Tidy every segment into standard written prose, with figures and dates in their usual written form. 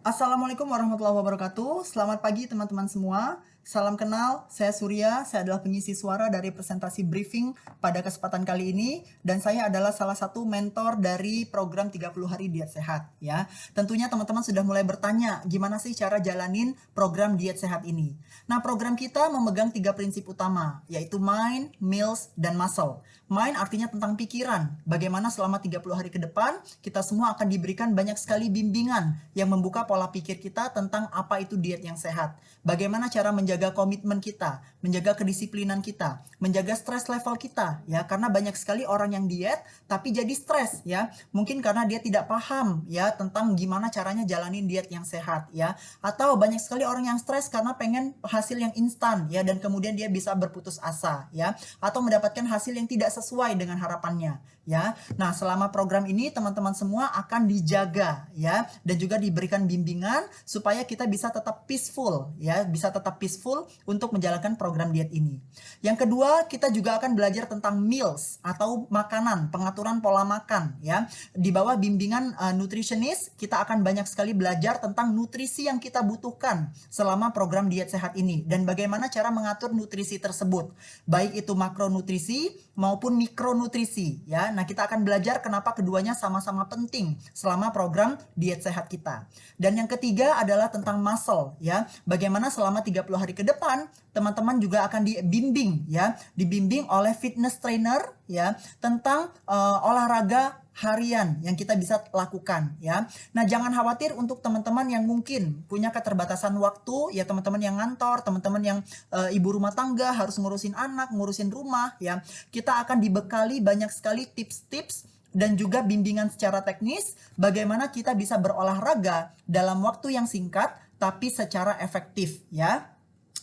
Assalamualaikum warahmatullahi wabarakatuh. Selamat pagi teman-teman semua. Salam kenal, saya Surya. Saya adalah pengisi suara dari presentasi briefing pada kesempatan kali ini. Dan saya adalah salah satu mentor dari program 30 hari diet sehat. Ya, tentunya teman-teman sudah mulai bertanya, gimana sih cara jalanin program diet sehat ini? Nah, program kita memegang 3 prinsip utama, yaitu mind, meals, dan muscle. Mind artinya tentang pikiran. Bagaimana selama 30 hari ke depan, kita semua akan diberikan banyak sekali bimbingan yang membuka pola pikir kita tentang apa itu diet yang sehat. Bagaimana cara menjaga komitmen kita, menjaga kedisiplinan kita, menjaga stres level kita, ya, karena banyak sekali orang yang diet tapi jadi stres, ya. Mungkin karena dia tidak paham, ya, tentang gimana caranya jalanin diet yang sehat, ya. Atau banyak sekali orang yang stres karena pengen hasil yang instan, ya, dan kemudian dia bisa berputus asa, ya, atau mendapatkan hasil yang tidak sesuai dengan harapannya, ya. Nah, selama program ini teman-teman semua akan dijaga, ya, dan juga diberikan bimbingan supaya kita bisa tetap peaceful, ya, bisa tetap peaceful untuk menjalankan program diet ini. Yang kedua, kita juga akan belajar tentang meals atau makanan, pengaturan pola makan, ya. Di bawah bimbingan nutritionist, kita akan banyak sekali belajar tentang nutrisi yang kita butuhkan selama program diet sehat ini dan bagaimana cara mengatur nutrisi tersebut, baik itu makronutrisi maupun mikronutrisi, ya. Nah, kita akan belajar kenapa keduanya sama-sama penting selama program diet sehat kita. Dan yang ketiga adalah tentang muscle, ya. Bagaimana selama 30 hari ke depan teman-teman juga akan dibimbing, ya, dibimbing oleh fitness trainer, ya, tentang olahraga harian yang kita bisa lakukan, ya. Nah, jangan khawatir untuk teman-teman yang mungkin punya keterbatasan waktu, ya, teman-teman yang ngantor, teman-teman yang ibu rumah tangga harus ngurusin anak, ngurusin rumah, ya. Kita akan dibekali banyak sekali tips-tips dan juga bimbingan secara teknis bagaimana kita bisa berolahraga dalam waktu yang singkat tapi secara efektif, ya.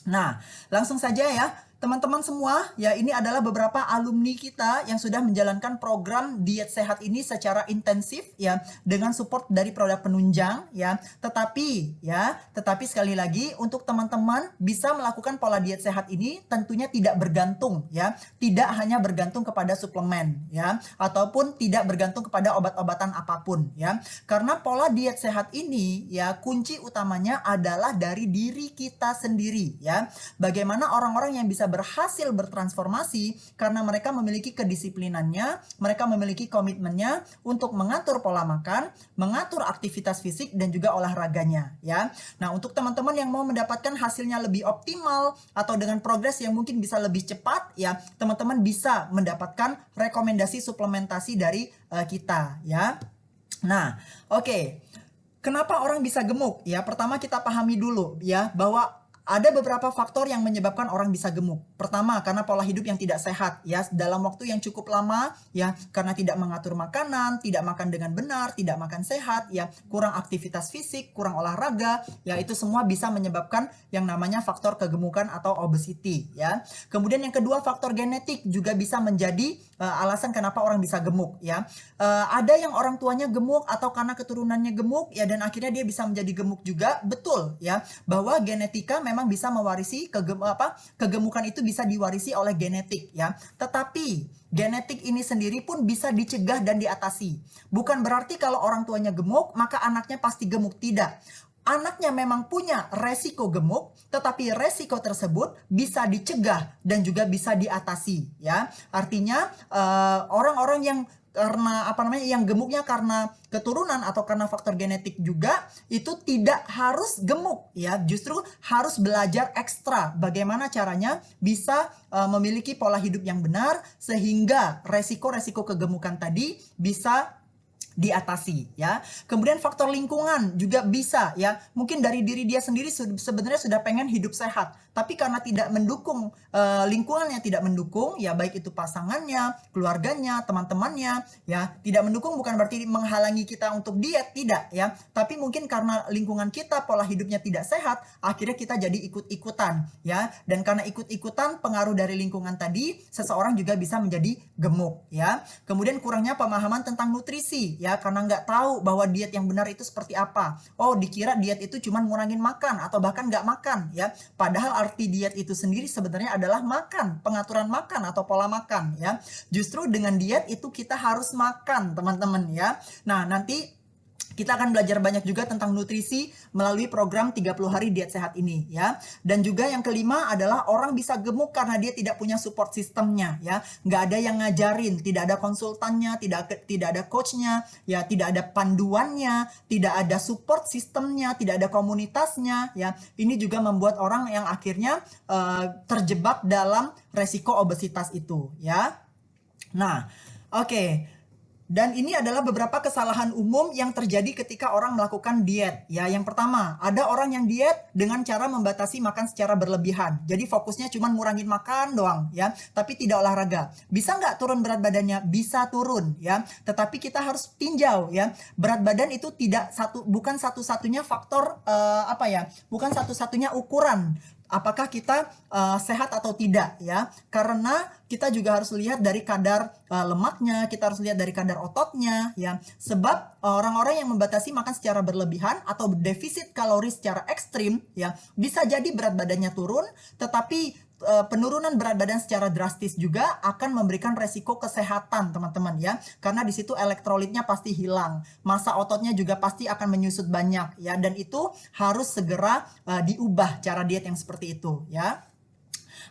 Nah, langsung saja ya, teman-teman semua, ya, ini adalah beberapa alumni kita yang sudah menjalankan program diet sehat ini secara intensif, ya, dengan support dari produk penunjang, ya. Tetapi sekali lagi untuk teman-teman bisa melakukan pola diet sehat ini tentunya tidak bergantung, ya, tidak hanya bergantung kepada suplemen, ya, ataupun tidak bergantung kepada obat-obatan apapun, ya. Karena pola diet sehat ini, ya, kunci utamanya adalah dari diri kita sendiri, ya. Bagaimana orang-orang yang bisa berhasil bertransformasi karena mereka memiliki kedisiplinannya, mereka memiliki komitmennya untuk mengatur pola makan, mengatur aktivitas fisik dan juga olahraganya, ya. Nah, untuk teman-teman yang mau mendapatkan hasilnya lebih optimal atau dengan progres yang mungkin bisa lebih cepat, ya, teman-teman bisa mendapatkan rekomendasi suplementasi dari kita, ya. Nah, oke. Kenapa orang bisa gemuk? Ya, pertama kita pahami dulu, ya, bahwa ada beberapa faktor yang menyebabkan orang bisa gemuk. Pertama, karena pola hidup yang tidak sehat, ya, dalam waktu yang cukup lama, ya, karena tidak mengatur makanan, tidak makan dengan benar, tidak makan sehat, ya, kurang aktivitas fisik, kurang olahraga, ya, itu semua bisa menyebabkan yang namanya faktor kegemukan atau obesity, ya. Kemudian yang kedua, faktor genetik juga bisa menjadi alasan kenapa orang bisa gemuk, ya. Ada yang orang tuanya gemuk atau karena keturunannya gemuk, ya, dan akhirnya dia bisa menjadi gemuk juga. Betul, ya, bahwa genetika memang bisa mewarisi kegemukan itu bisa diwarisi oleh genetik, ya. Tetapi genetik ini sendiri pun bisa dicegah dan diatasi. Bukan berarti kalau orang tuanya gemuk maka anaknya pasti gemuk, tidak. Anaknya memang punya resiko gemuk, tetapi resiko tersebut bisa dicegah dan juga bisa diatasi, ya. Artinya orang-orang yang yang gemuknya karena keturunan atau karena faktor genetik juga itu tidak harus gemuk, ya. Justru harus belajar ekstra bagaimana caranya bisa memiliki pola hidup yang benar sehingga resiko-resiko kegemukan tadi bisa diatasi, ya. Kemudian faktor lingkungan juga bisa, ya. Mungkin dari diri dia sendiri sebenarnya sudah pengen hidup sehat, tapi karena tidak mendukung, lingkungannya tidak mendukung, ya, baik itu pasangannya, keluarganya, teman-temannya, ya, tidak mendukung bukan berarti menghalangi kita untuk diet, tidak, ya. Tapi mungkin karena lingkungan kita pola hidupnya tidak sehat, akhirnya kita jadi ikut-ikutan, ya. Dan karena ikut-ikutan pengaruh dari lingkungan tadi, seseorang juga bisa menjadi gemuk, ya. Kemudian kurangnya pemahaman tentang nutrisi, ya, karena nggak tahu bahwa diet yang benar itu seperti apa. Oh, dikira diet itu cuma ngurangin makan atau bahkan nggak makan, ya. Padahal arti diet itu sendiri sebenarnya adalah makan, pengaturan makan atau pola makan, ya. Justru dengan diet itu kita harus makan, teman-teman, ya. Nah, nanti Kita akan belajar banyak juga tentang nutrisi melalui program 30 hari diet sehat ini ya. Dan juga yang kelima adalah orang bisa gemuk karena dia tidak punya support sistemnya ya. Nggak ada yang ngajarin, tidak ada konsultannya, tidak ada coachnya, ya tidak ada panduannya, tidak ada support sistemnya, tidak ada komunitasnya ya. Ini juga membuat orang yang akhirnya terjebak dalam resiko obesitas itu ya. Nah, oke. Dan ini adalah beberapa kesalahan umum yang terjadi ketika orang melakukan diet. Ya, yang pertama, ada orang yang diet dengan cara membatasi makan secara berlebihan. Jadi fokusnya cuma ngurangin makan doang, ya, tapi tidak olahraga. Bisa nggak turun berat badannya? Bisa turun, ya. Tetapi kita harus tinjau, ya. Berat badan itu bukan satu-satunya faktor bukan satu-satunya ukuran apakah kita sehat atau tidak ya, karena kita juga harus lihat dari kadar lemaknya, kita harus lihat dari kadar ototnya ya, sebab orang-orang yang membatasi makan secara berlebihan atau defisit kalori secara ekstrim ya, bisa jadi berat badannya turun, tetapi penurunan berat badan secara drastis juga akan memberikan resiko kesehatan teman-teman ya, karena di situ elektrolitnya pasti hilang, massa ototnya juga pasti akan menyusut banyak ya, dan itu harus segera diubah cara diet yang seperti itu ya.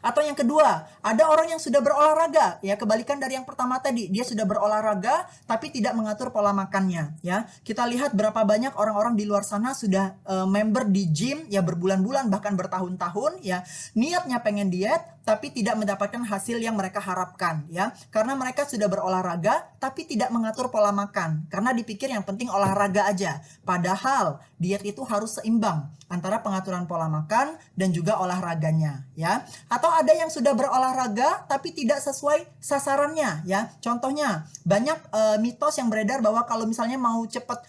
Atau yang kedua, ada orang yang sudah berolahraga ya, kebalikan dari yang pertama tadi, dia sudah berolahraga tapi tidak mengatur pola makannya ya. Kita lihat berapa banyak orang-orang di luar sana sudah member di gym ya berbulan-bulan bahkan bertahun-tahun ya, niatnya pengen diet tapi tidak mendapatkan hasil yang mereka harapkan ya, karena mereka sudah berolahraga tapi tidak mengatur pola makan karena dipikir yang penting olahraga aja, padahal diet itu harus seimbang antara pengaturan pola makan dan juga olahraganya ya. Atau ada yang sudah berolahraga tapi tidak sesuai sasarannya ya. Contohnya banyak mitos yang beredar bahwa kalau misalnya mau cepat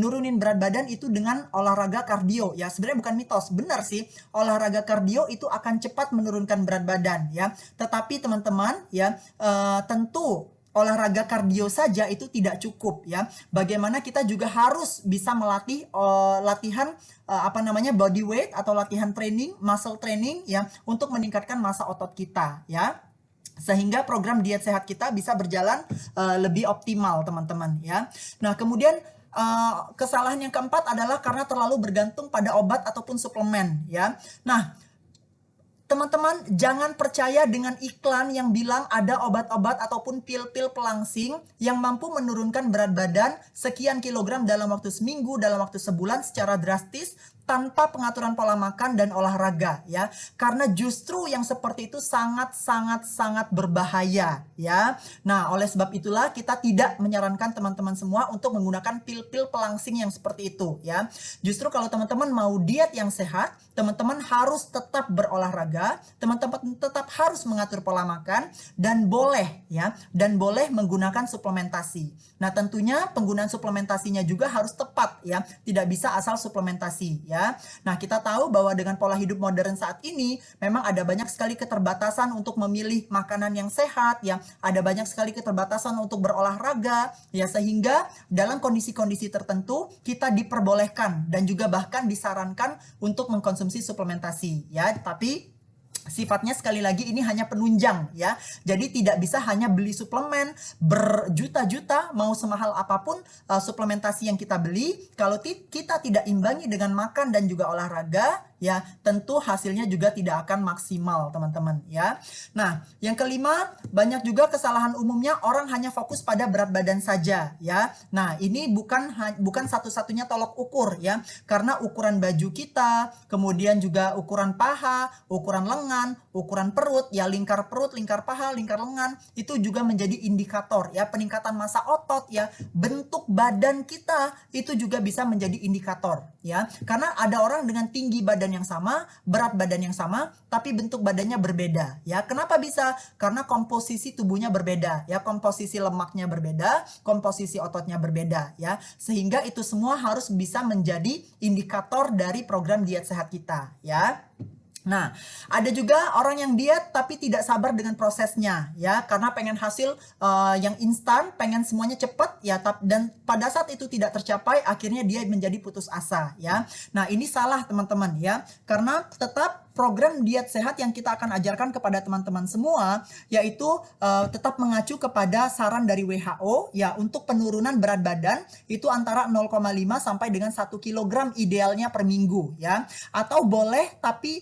nurunin berat badan itu dengan olahraga kardio ya. Sebenarnya bukan mitos, benar sih, olahraga kardio itu akan cepat menurunkan berat badan ya. Tetapi teman-teman ya, tentu olahraga kardio saja itu tidak cukup ya. Bagaimana kita juga harus bisa melatih latihan body weight atau latihan training, muscle training ya, untuk meningkatkan massa otot kita ya. Sehingga program diet sehat kita bisa berjalan lebih optimal teman-teman ya. Nah, kemudian kesalahan yang keempat adalah karena terlalu bergantung pada obat ataupun suplemen ya. Nah, teman-teman jangan percaya dengan iklan yang bilang ada obat-obat ataupun pil-pil pelangsing yang mampu menurunkan berat badan sekian kilogram dalam waktu seminggu, dalam waktu sebulan secara drastis tanpa pengaturan pola makan dan olahraga ya. Karena justru yang seperti itu sangat berbahaya ya. Nah, oleh sebab itulah kita tidak menyarankan teman-teman semua untuk menggunakan pil-pil pelangsing yang seperti itu ya. Justru kalau teman-teman mau diet yang sehat, teman-teman harus tetap berolahraga, teman-teman tetap harus mengatur pola makan dan boleh menggunakan suplementasi. Nah, tentunya penggunaan suplementasinya juga harus tepat ya. Tidak bisa asal suplementasi ya. Nah, kita tahu bahwa dengan pola hidup modern saat ini memang ada banyak sekali keterbatasan untuk memilih makanan yang sehat ya. Ada banyak sekali keterbatasan untuk berolahraga ya, sehingga dalam kondisi-kondisi tertentu kita diperbolehkan dan juga bahkan disarankan untuk mengkonsumsi suplementasi ya. Tapi sifatnya sekali lagi ini hanya penunjang ya. Jadi tidak bisa hanya beli suplemen berjuta-juta, mau semahal apapun suplementasi yang kita beli, kalau kita tidak imbangi dengan makan dan juga olahraga ya, tentu hasilnya juga tidak akan maksimal teman-teman ya. Nah, yang kelima, banyak juga kesalahan umumnya orang hanya fokus pada berat badan saja ya. Nah, ini bukan satu-satunya tolok ukur ya, karena ukuran baju kita, kemudian juga ukuran paha, ukuran lengan, ukuran perut ya, lingkar perut, lingkar paha, lingkar lengan, itu juga menjadi indikator ya, peningkatan massa otot ya, bentuk badan kita itu juga bisa menjadi indikator ya. Karena ada orang dengan tinggi badan yang sama, berat badan yang sama, tapi bentuk badannya berbeda ya. Kenapa bisa? Karena komposisi tubuhnya berbeda ya, komposisi lemaknya berbeda, komposisi ototnya berbeda ya. Sehingga itu semua harus bisa menjadi indikator dari program diet sehat kita ya. Nah, ada juga orang yang diet tapi tidak sabar dengan prosesnya ya, karena pengen hasil yang instan, pengen semuanya cepat ya, dan pada saat itu tidak tercapai akhirnya dia menjadi putus asa ya. Nah, ini salah teman-teman ya, karena tetap program diet sehat yang kita akan ajarkan kepada teman-teman semua yaitu tetap mengacu kepada saran dari WHO ya, untuk penurunan berat badan itu antara 0,5 sampai dengan 1 kilogram idealnya per minggu ya. Atau boleh tapi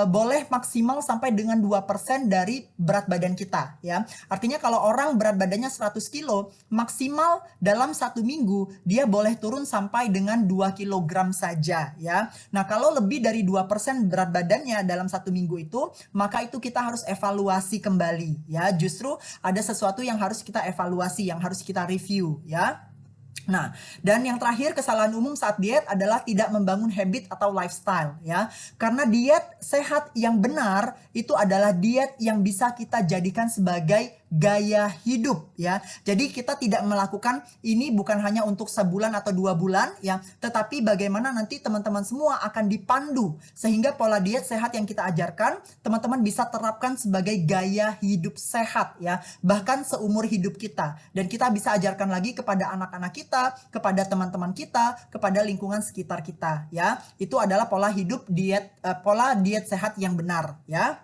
boleh maksimal sampai dengan 2% dari berat badan kita ya. Artinya kalau orang berat badannya 100 kilo, maksimal dalam 1 minggu dia boleh turun sampai dengan 2 kilogram saja ya. Nah, kalau lebih dari 2% berat badannya dalam 1 minggu itu, maka itu kita harus evaluasi kembali ya. Justru ada sesuatu yang harus kita evaluasi, yang harus kita review ya. Nah, dan yang terakhir, kesalahan umum saat diet adalah tidak membangun habit atau lifestyle ya. Karena diet sehat yang benar itu adalah diet yang bisa kita jadikan sebagai gaya hidup ya. Jadi kita tidak melakukan ini bukan hanya untuk sebulan atau 2 bulan ya, tetapi bagaimana nanti teman-teman semua akan dipandu sehingga pola diet sehat yang kita ajarkan teman-teman bisa terapkan sebagai gaya hidup sehat ya, bahkan seumur hidup kita. Dan kita bisa ajarkan lagi kepada anak-anak kita, kepada teman-teman kita, kepada lingkungan sekitar kita ya. Itu adalah pola diet sehat yang benar ya.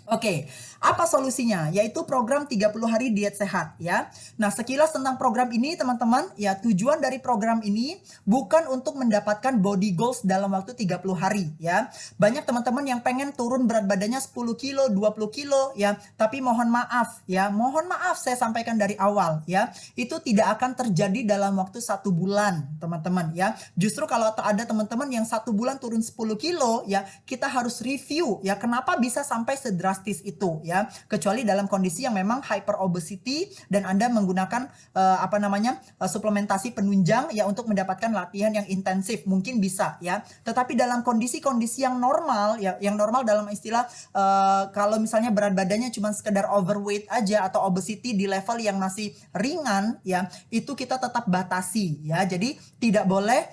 Oke, apa solusinya? Yaitu program 30 hari diet sehat ya. Nah, sekilas tentang program ini teman-teman, ya tujuan dari program ini bukan untuk mendapatkan body goals dalam waktu 30 hari ya. Banyak teman-teman yang pengen turun berat badannya 10 kilo, 20 kilo ya. Tapi mohon maaf ya, mohon maaf saya sampaikan dari awal ya. Itu tidak akan terjadi dalam waktu 1 bulan teman-teman ya. Justru kalau ada teman-teman yang 1 bulan turun 10 kilo ya, kita harus review ya kenapa bisa sampai sedrastis itu ya, kecuali dalam kondisi yang memang hyper obesity dan Anda menggunakan suplementasi penunjang ya untuk mendapatkan latihan yang intensif, mungkin bisa ya. Tetapi dalam kondisi-kondisi yang normal ya, yang normal dalam istilah kalau misalnya berat badannya cuma sekedar overweight aja atau obesity di level yang masih ringan ya, itu kita tetap batasi ya. Jadi tidak boleh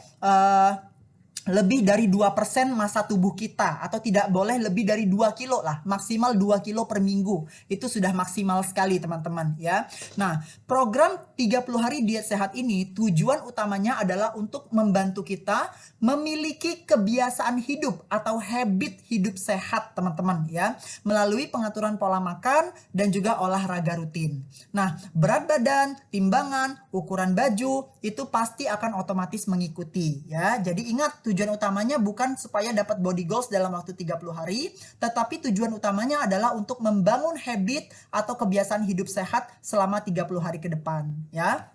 lebih dari 2% massa tubuh kita, atau tidak boleh lebih dari 2 kilo lah, maksimal 2 kilo per minggu. Itu sudah maksimal sekali teman-teman ya. Nah, program 30 hari diet sehat ini tujuan utamanya adalah untuk membantu kita memiliki kebiasaan hidup atau habit hidup sehat teman-teman ya, melalui pengaturan pola makan dan juga olahraga rutin. Nah, berat badan, timbangan, ukuran baju itu pasti akan otomatis mengikuti ya. Jadi ingat, tujuan utamanya bukan supaya dapat body goals dalam waktu 30 hari, tetapi tujuan utamanya adalah untuk membangun habit atau kebiasaan hidup sehat selama 30 hari ke depan ya.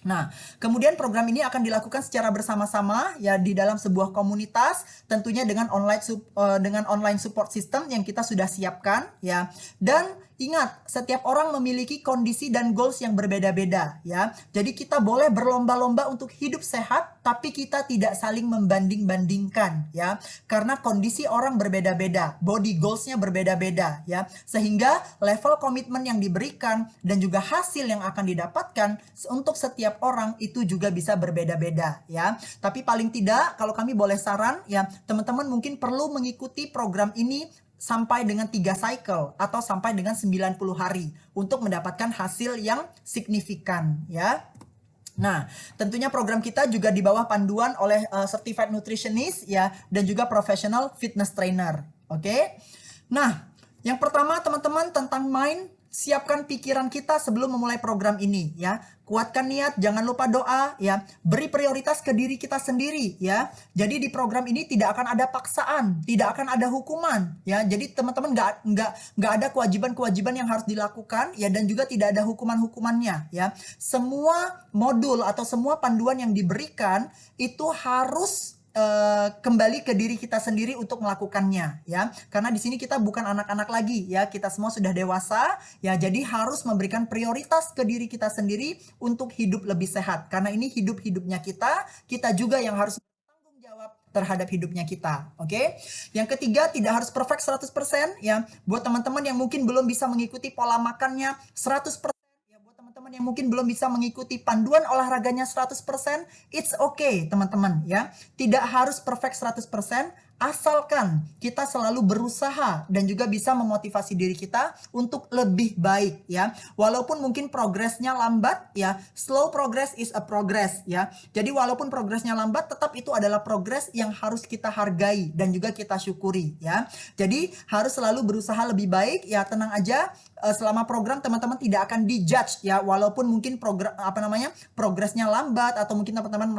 Nah, kemudian program ini akan dilakukan secara bersama-sama ya di dalam sebuah komunitas, tentunya dengan online support system yang kita sudah siapkan ya. Dan ingat, setiap orang memiliki kondisi dan goals yang berbeda-beda ya. Jadi kita boleh berlomba-lomba untuk hidup sehat, tapi kita tidak saling membanding-bandingkan ya. Karena kondisi orang berbeda-beda, body goalsnya berbeda-beda ya. Sehingga level komitmen yang diberikan dan juga hasil yang akan didapatkan untuk setiap orang itu juga bisa berbeda-beda ya. Tapi paling tidak kalau kami boleh saran ya, teman-teman mungkin perlu mengikuti program ini sampai dengan 3 cycle atau sampai dengan 90 hari untuk mendapatkan hasil yang signifikan ya. Nah, tentunya program kita juga di bawah panduan oleh certified nutritionist ya, dan juga professional fitness trainer. Oke. Nah, yang pertama teman-teman tentang mind, siapkan pikiran kita sebelum memulai program ini ya. Kuatkan niat, jangan lupa doa ya. Beri prioritas ke diri kita sendiri ya. Jadi di program ini tidak akan ada paksaan, tidak akan ada hukuman ya. Jadi teman-teman nggak ada kewajiban-kewajiban yang harus dilakukan ya, dan juga tidak ada hukuman-hukumannya ya. Semua modul atau semua panduan yang diberikan itu harus kembali ke diri kita sendiri untuk melakukannya ya, karena di sini kita bukan anak-anak lagi ya, kita semua sudah dewasa ya, jadi harus memberikan prioritas ke diri kita sendiri untuk hidup lebih sehat, karena ini hidupnya kita juga yang harus bertanggung jawab terhadap hidupnya kita. Oke. Yang ketiga, tidak harus perfect 100% ya. Buat teman-teman yang mungkin belum bisa mengikuti pola makannya 100%, teman-teman yang mungkin belum bisa mengikuti panduan olahraganya 100%, it's okay teman-teman ya. Tidak harus perfect 100%, asalkan kita selalu berusaha dan juga bisa memotivasi diri kita untuk lebih baik ya. Walaupun mungkin progresnya lambat ya, slow progress is a progress ya. Jadi walaupun progresnya lambat, tetap itu adalah progres yang harus kita hargai dan juga kita syukuri ya. Jadi harus selalu berusaha lebih baik ya, tenang aja. Selama program teman-teman tidak akan dijudge ya, walaupun mungkin progresnya lambat atau mungkin teman-teman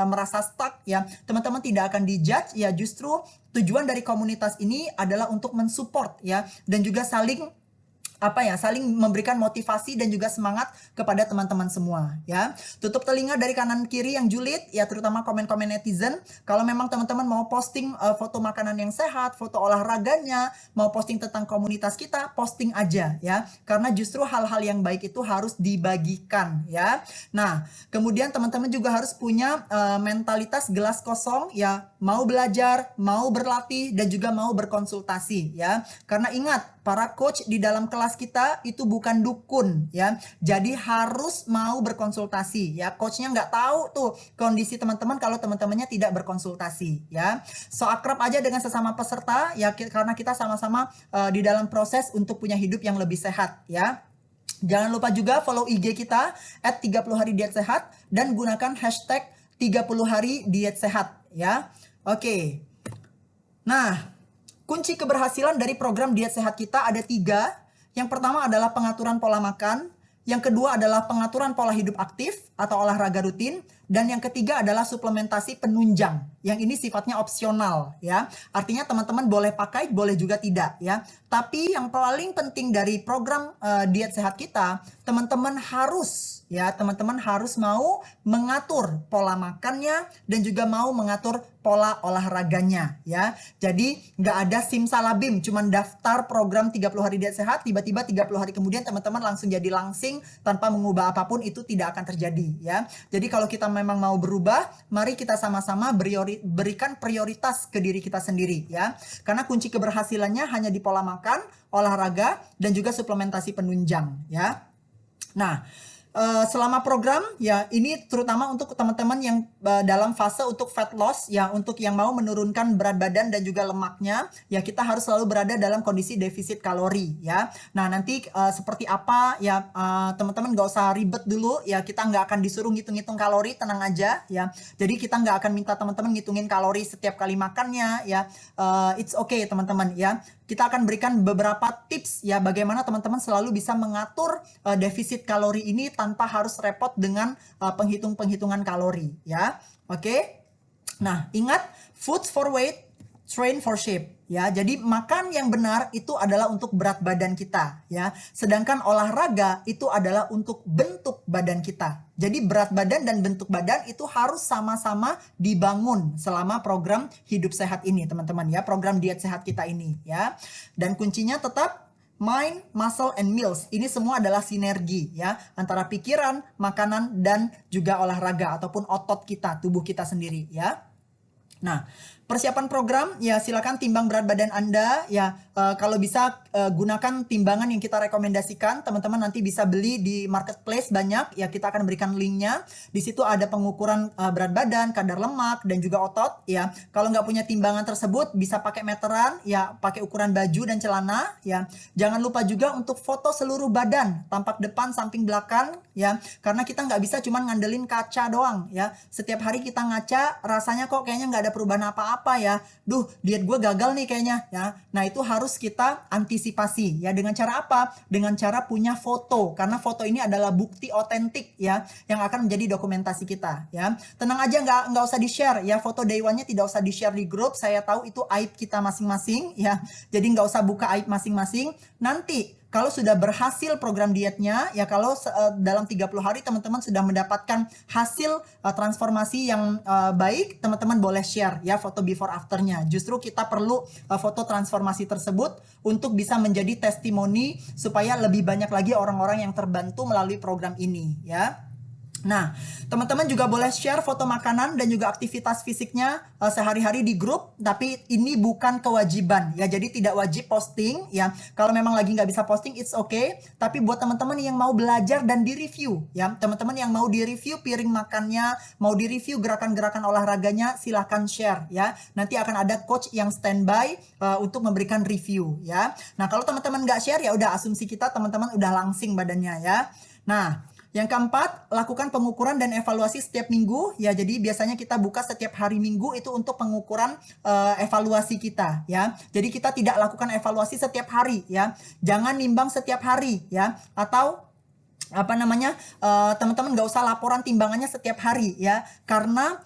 merasa stuck ya, teman-teman tidak akan dijudge ya. Justru tujuan dari komunitas ini adalah untuk mensupport ya, dan juga saling memberikan motivasi dan juga semangat kepada teman-teman semua ya. Tutup telinga dari kanan kiri yang julid ya, terutama komen-komen netizen. Kalau memang teman-teman mau posting foto makanan yang sehat, foto olahraganya, mau posting tentang komunitas kita, posting aja ya. Karena justru hal-hal yang baik itu harus dibagikan ya. Nah, kemudian teman-teman juga harus punya mentalitas gelas kosong ya, mau belajar, mau berlatih, dan juga mau berkonsultasi ya. Karena ingat, para coach di dalam kelas kita itu bukan dukun ya. Jadi harus mau berkonsultasi ya. Coachnya nggak tahu tuh kondisi teman-teman kalau teman-temannya tidak berkonsultasi ya. So akrab aja dengan sesama peserta ya, karena kita sama-sama di dalam proses untuk punya hidup yang lebih sehat ya. Jangan lupa juga follow IG kita @30hari diet sehat dan gunakan hashtag 30 hari diet sehat ya. Oke. Nah, kunci keberhasilan dari program diet sehat kita ada 3. Yang pertama adalah pengaturan pola makan. Yang kedua adalah pengaturan pola hidup aktif atau olahraga rutin. Dan yang ketiga adalah suplementasi penunjang. Yang ini sifatnya opsional ya. Artinya teman-teman boleh pakai, boleh juga tidak ya. Tapi yang paling penting dari program diet sehat kita, teman-teman harus mau mengatur pola makannya dan juga mau mengatur pola olahraganya ya. Jadi nggak ada simsalabim cuman daftar program 30 hari diet sehat, tiba-tiba 30 hari kemudian teman-teman langsung jadi langsing tanpa mengubah apapun, itu tidak akan terjadi ya. Jadi kalau kita memang mau berubah, mari kita sama-sama berikan prioritas ke diri kita sendiri ya. Karena kunci keberhasilannya hanya di pola makan, olahraga, dan juga suplementasi penunjang ya. Nah, selama program ya, ini terutama untuk teman-teman yang dalam fase untuk fat loss ya, untuk yang mau menurunkan berat badan dan juga lemaknya ya, kita harus selalu berada dalam kondisi defisit kalori ya. Nah, nanti seperti apa ya, teman-teman gak usah ribet dulu ya, kita nggak akan disuruh ngitung-ngitung kalori, tenang aja ya. Jadi kita nggak akan minta teman-teman ngitungin kalori setiap kali makannya ya. It's okay teman-teman ya. Kita akan berikan beberapa tips ya, bagaimana teman-teman selalu bisa mengatur defisit kalori ini tanpa harus repot dengan penghitungan kalori ya. Oke. Nah, ingat, food for weight, train for shape ya. Jadi makan yang benar itu adalah untuk berat badan kita ya. Sedangkan olahraga itu adalah untuk bentuk badan kita. Jadi berat badan dan bentuk badan itu harus sama-sama dibangun selama program hidup sehat ini teman-teman ya. Program diet sehat kita ini ya. Dan kuncinya tetap mind, muscle, and meals. Ini semua adalah sinergi ya, antara pikiran, makanan, dan juga olahraga ataupun otot kita, tubuh kita sendiri ya. Nah, persiapan program ya, silakan timbang berat badan Anda ya. Kalau bisa gunakan timbangan yang kita rekomendasikan. Teman-teman nanti bisa beli di marketplace banyak ya, kita akan berikan linknya. Di situ ada pengukuran berat badan, kadar lemak, dan juga otot ya. Kalau nggak punya timbangan tersebut, bisa pakai meteran ya, pakai ukuran baju dan celana ya. Jangan lupa juga untuk foto seluruh badan, tampak depan, samping, belakang ya. Karena kita nggak bisa cuman ngandelin kaca doang ya. Setiap hari kita ngaca, rasanya kok kayaknya nggak ada perubahan apa-apa ya. Duh, diet gue gagal nih kayaknya ya. Nah, itu harus kita antisipasi ya. Dengan cara apa? Dengan cara punya foto. Karena foto ini adalah bukti otentik ya, yang akan menjadi dokumentasi kita ya. Tenang aja, nggak usah di-share ya. Foto day one-nya tidak usah di-share di grup. Saya tahu itu aib kita masing-masing ya. Jadi nggak usah buka aib masing-masing. Nanti kalau sudah berhasil program dietnya ya, kalau dalam 30 hari teman-teman sudah mendapatkan hasil transformasi yang baik, teman-teman boleh share ya foto before afternya. Justru kita perlu foto transformasi tersebut untuk bisa menjadi testimoni supaya lebih banyak lagi orang-orang yang terbantu melalui program ini ya. Nah, teman-teman juga boleh share foto makanan dan juga aktivitas fisiknya sehari-hari di grup, tapi ini bukan kewajiban ya, jadi tidak wajib posting ya. Kalau memang lagi nggak bisa posting, it's okay. Tapi buat teman-teman yang mau belajar dan di-review ya, teman-teman yang mau di-review piring makannya, mau di-review gerakan-gerakan olahraganya, silahkan share ya. Nanti akan ada coach yang standby untuk memberikan review ya. Nah, kalau teman-teman nggak share ya udah, asumsi kita teman-teman udah langsing badannya ya. Nah, yang keempat, lakukan pengukuran dan evaluasi setiap minggu ya. Jadi biasanya kita buka setiap hari Minggu itu untuk pengukuran evaluasi kita ya. Jadi kita tidak lakukan evaluasi setiap hari ya. Jangan nimbang setiap hari ya. Atau apa namanya, teman-teman nggak usah laporan timbangannya setiap hari ya, karena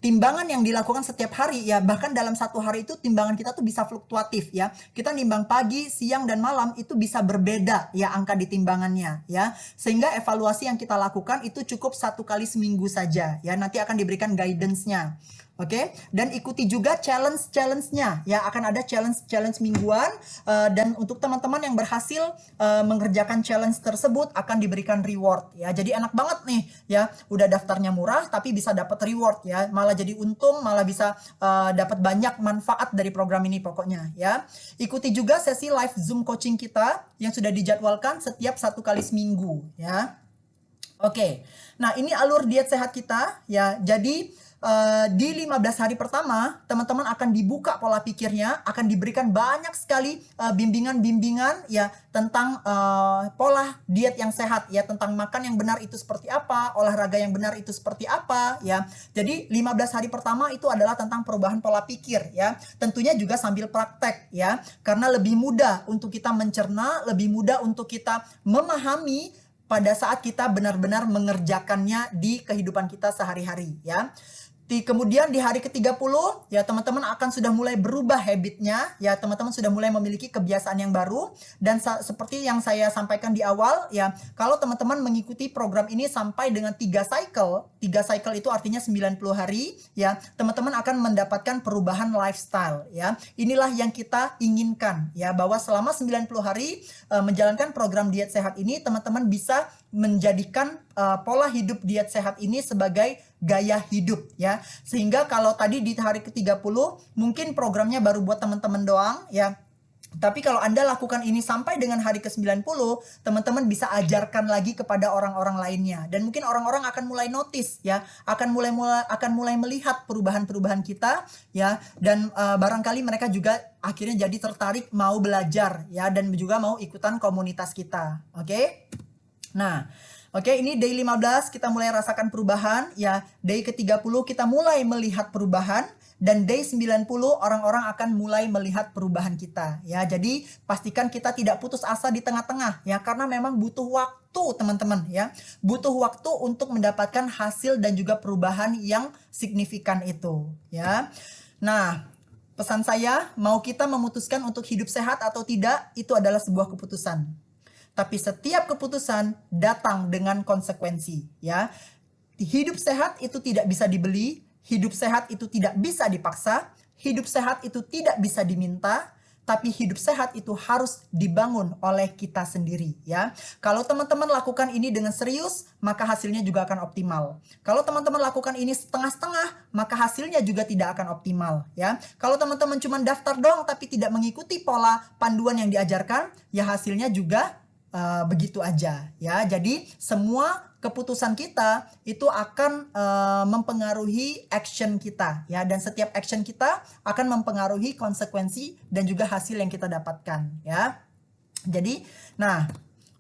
timbangan yang dilakukan setiap hari ya, bahkan dalam satu hari itu timbangan kita tuh bisa fluktuatif ya. Kita nimbang pagi, siang, dan malam itu bisa berbeda ya angka di timbangannya ya. Sehingga evaluasi yang kita lakukan itu cukup 1 kali seminggu saja ya. Nanti akan diberikan guidance-nya. Oke, dan ikuti juga challenge-nya ya, akan ada challenge mingguan dan untuk teman-teman yang berhasil mengerjakan challenge tersebut akan diberikan reward ya. Jadi enak banget nih ya, udah daftarnya murah tapi bisa dapat reward ya, malah jadi untung, malah bisa dapat banyak manfaat dari program ini pokoknya ya. Ikuti juga sesi live Zoom coaching kita yang sudah dijadwalkan setiap 1 kali seminggu ya. Oke, nah ini alur diet sehat kita ya. Jadi di 15 hari pertama, teman-teman akan dibuka pola pikirnya, akan diberikan banyak sekali bimbingan-bimbingan ya tentang pola diet yang sehat ya, tentang makan yang benar itu seperti apa, olahraga yang benar itu seperti apa ya. Jadi 15 hari pertama itu adalah tentang perubahan pola pikir ya. Tentunya juga sambil praktek ya, karena lebih mudah untuk kita mencerna, lebih mudah untuk kita memahami pada saat kita benar-benar mengerjakannya di kehidupan kita sehari-hari ya. Kemudian di hari ke-30 ya teman-teman akan sudah mulai berubah habitnya ya, teman-teman sudah mulai memiliki kebiasaan yang baru. Dan seperti yang saya sampaikan di awal ya, kalau teman-teman mengikuti program ini sampai dengan 3 cycle itu artinya 90 hari ya, teman-teman akan mendapatkan perubahan lifestyle ya. Inilah yang kita inginkan ya, bahwa selama 90 hari menjalankan program diet sehat ini, teman-teman bisa menjadikan pola hidup diet sehat ini sebagai gaya hidup ya. Sehingga kalau tadi di hari ke-30 mungkin programnya baru buat teman-teman doang ya. Tapi kalau Anda lakukan ini sampai dengan hari ke-90, teman-teman bisa ajarkan lagi kepada orang-orang lainnya. Dan mungkin orang-orang akan mulai notice ya, akan mulai melihat perubahan-perubahan kita ya, dan barangkali mereka juga akhirnya jadi tertarik mau belajar ya, dan juga mau ikutan komunitas kita. Oke? Nah, oke, ini day 15 kita mulai rasakan perubahan ya. Day ke-30 kita mulai melihat perubahan, dan day 90 orang-orang akan mulai melihat perubahan kita ya. Jadi pastikan kita tidak putus asa di tengah-tengah ya, karena memang butuh waktu teman-teman ya. Butuh waktu untuk mendapatkan hasil dan juga perubahan yang signifikan itu ya. Nah, pesan saya, mau kita memutuskan untuk hidup sehat atau tidak, itu adalah sebuah keputusan. Tapi setiap keputusan datang dengan konsekuensi ya. Hidup sehat itu tidak bisa dibeli, hidup sehat itu tidak bisa dipaksa, hidup sehat itu tidak bisa diminta, tapi hidup sehat itu harus dibangun oleh kita sendiri ya. Kalau teman-teman lakukan ini dengan serius, maka hasilnya juga akan optimal. Kalau teman-teman lakukan ini setengah-setengah, maka hasilnya juga tidak akan optimal ya. Kalau teman-teman cuma daftar doang tapi tidak mengikuti pola panduan yang diajarkan, ya hasilnya juga begitu aja ya. Jadi semua keputusan kita itu akan mempengaruhi action kita ya, dan setiap action kita akan mempengaruhi konsekuensi dan juga hasil yang kita dapatkan ya. Jadi nah,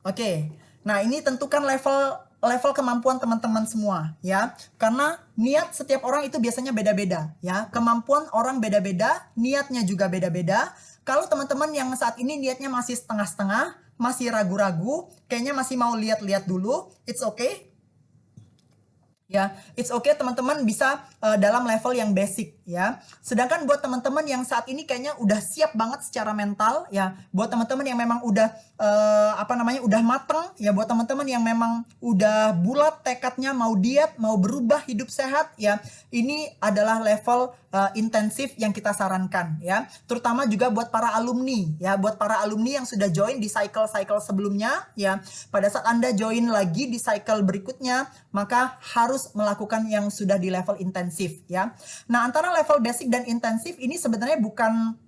oke. Nah, ini tentukan level kemampuan teman-teman semua ya, karena niat setiap orang itu biasanya beda-beda ya. Kemampuan orang beda-beda, niatnya juga beda-beda. Kalau teman-teman yang saat ini niatnya masih setengah-setengah, masih ragu-ragu, kayaknya masih mau lihat-lihat dulu, it's okay ya, it's okay teman-teman bisa dalam level yang basic ya. Sedangkan buat teman-teman yang saat ini kayaknya udah siap banget secara mental ya, buat teman-teman yang memang udah udah mateng ya, buat teman-teman yang memang udah bulat tekadnya mau diet, mau berubah hidup sehat ya, ini adalah level intensif yang kita sarankan ya. Terutama juga buat para alumni ya, buat para alumni yang sudah join di cycle-cycle sebelumnya ya. Pada saat Anda join lagi di cycle berikutnya, maka harus melakukan yang sudah di level intensif ya. Nah, antara level basic dan intensif ini sebenarnya bukan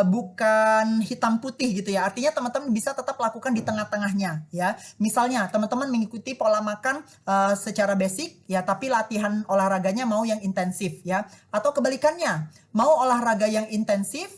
bukan hitam putih gitu ya. Artinya teman-teman bisa tetap lakukan di tengah-tengahnya ya. Misalnya teman-teman mengikuti pola makan secara basic ya, tapi latihan olahraganya mau yang intensif ya. Atau kebalikannya, mau olahraga yang intensif,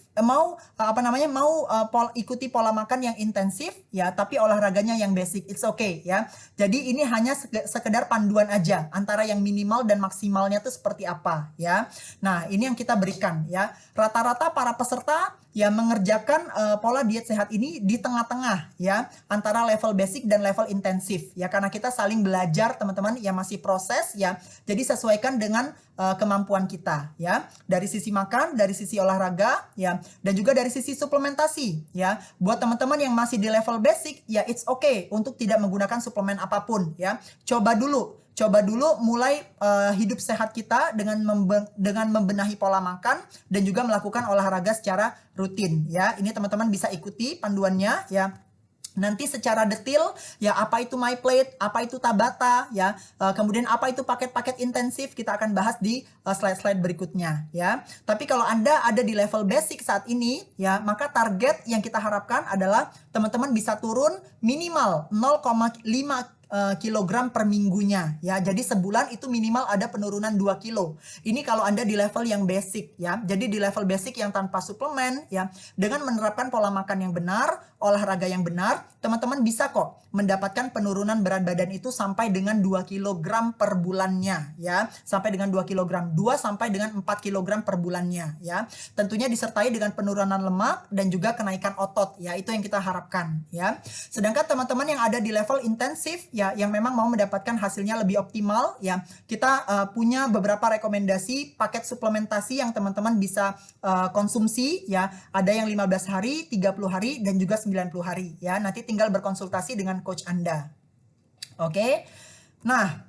ikuti pola makan yang intensif ya, tapi olahraganya yang basic. It's okay ya. Jadi ini hanya sekedar panduan aja antara yang minimal dan maksimalnya tuh seperti apa ya. Nah, ini yang kita berikan ya. Rata-rata para peserta ya mengerjakan pola diet sehat ini di tengah-tengah ya, antara level basic dan level intensif ya, karena kita saling belajar teman-teman yang masih proses ya. Jadi sesuaikan dengan kemampuan kita ya, dari sisi makan, dari sisi olahraga ya, dan juga dari sisi suplementasi ya. Buat teman-teman yang masih di level basic ya, it's okay untuk tidak menggunakan suplemen apapun ya. Coba dulu mulai hidup sehat kita dengan membenahi pola makan dan juga melakukan olahraga secara rutin ya. Ini teman-teman bisa ikuti panduannya ya. Nanti secara detail ya, apa itu MyPlate, apa itu Tabata ya, kemudian apa itu paket-paket intensif, kita akan bahas di slide-slide berikutnya ya. Tapi kalau Anda ada di level basic saat ini ya, maka target yang kita harapkan adalah teman-teman bisa turun minimal 0,5 kilogram per minggunya ya. Jadi sebulan itu minimal ada penurunan 2 kilo. Ini kalau Anda di level yang basic ya. Jadi di level basic yang tanpa suplemen ya, dengan menerapkan pola makan yang benar, olahraga yang benar, teman-teman bisa kok mendapatkan penurunan berat badan itu sampai dengan 2 kilogram per bulannya ya. Sampai dengan 2 kilogram, 2 sampai dengan 4 kilogram per bulannya ya. Tentunya disertai dengan penurunan lemak dan juga kenaikan otot ya. Itu yang kita harapkan ya. Sedangkan teman-teman yang ada di level intensif ya, yang memang mau mendapatkan hasilnya lebih optimal ya, kita punya beberapa rekomendasi paket suplementasi yang teman-teman bisa konsumsi ya. Ada yang 15 hari, 30 hari, dan juga 90 hari ya. Nanti tinggal berkonsultasi dengan coach Anda. Oke. Nah,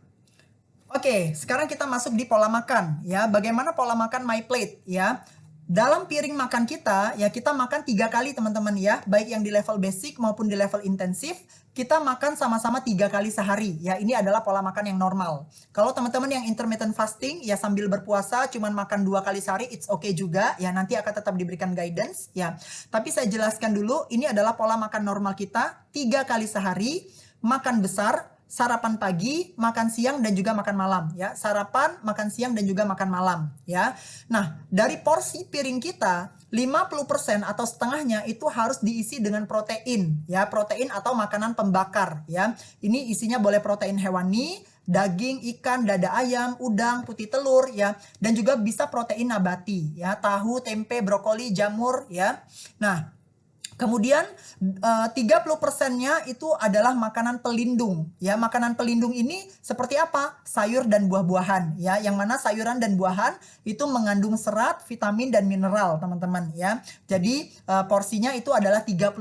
oke, sekarang kita masuk di pola makan ya. Bagaimana pola makan MyPlate ya? Dalam piring makan kita ya, kita makan 3 kali teman-teman ya, baik yang di level basic maupun di level intensif, kita makan sama-sama 3 kali sehari ya. Ini adalah pola makan yang normal. Kalau teman-teman yang intermittent fasting ya, sambil berpuasa cuman makan 2 kali sehari, it's okay juga ya, nanti akan tetap diberikan guidance ya. Tapi saya jelaskan dulu, ini adalah pola makan normal kita, 3 kali sehari, makan besar, sarapan pagi, makan siang, dan juga makan malam ya. Sarapan, makan siang, dan juga makan malam ya. Nah, dari porsi piring kita 50% atau setengahnya itu harus diisi dengan protein ya, protein atau makanan pembakar ya. Ini isinya boleh protein hewani, daging, ikan, dada ayam, udang, putih telur ya, dan juga bisa protein nabati ya, tahu, tempe, brokoli, jamur ya. Nah, kemudian 30%-nya itu adalah makanan pelindung ya. Makanan pelindung ini seperti apa? Sayur dan buah-buahan ya. Yang mana sayuran dan buahan itu mengandung serat, vitamin, dan mineral teman-teman ya. Jadi porsinya itu adalah 30%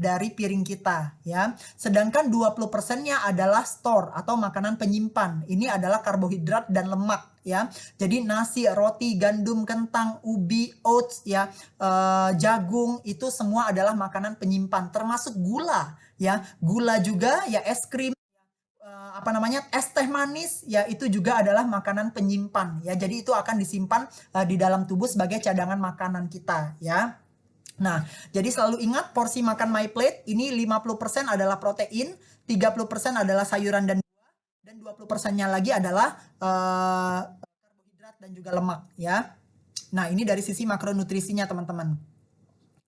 dari piring kita ya. Sedangkan 20%-nya adalah store atau makanan penyimpan. Ini adalah karbohidrat dan lemak ya. Jadi nasi, roti, gandum, kentang, ubi, oats ya, jagung, itu semua adalah makanan penyimpan, termasuk gula ya. Gula juga ya, es krim, es teh manis ya, itu juga adalah makanan penyimpan ya. Jadi itu akan disimpan di dalam tubuh sebagai cadangan makanan kita ya. Nah, jadi selalu ingat porsi makan MyPlate ini 50% adalah protein, 30% adalah sayuran dan 20%-nya lagi adalah karbohidrat dan juga lemak ya. Nah, ini dari sisi makronutrisinya teman-teman.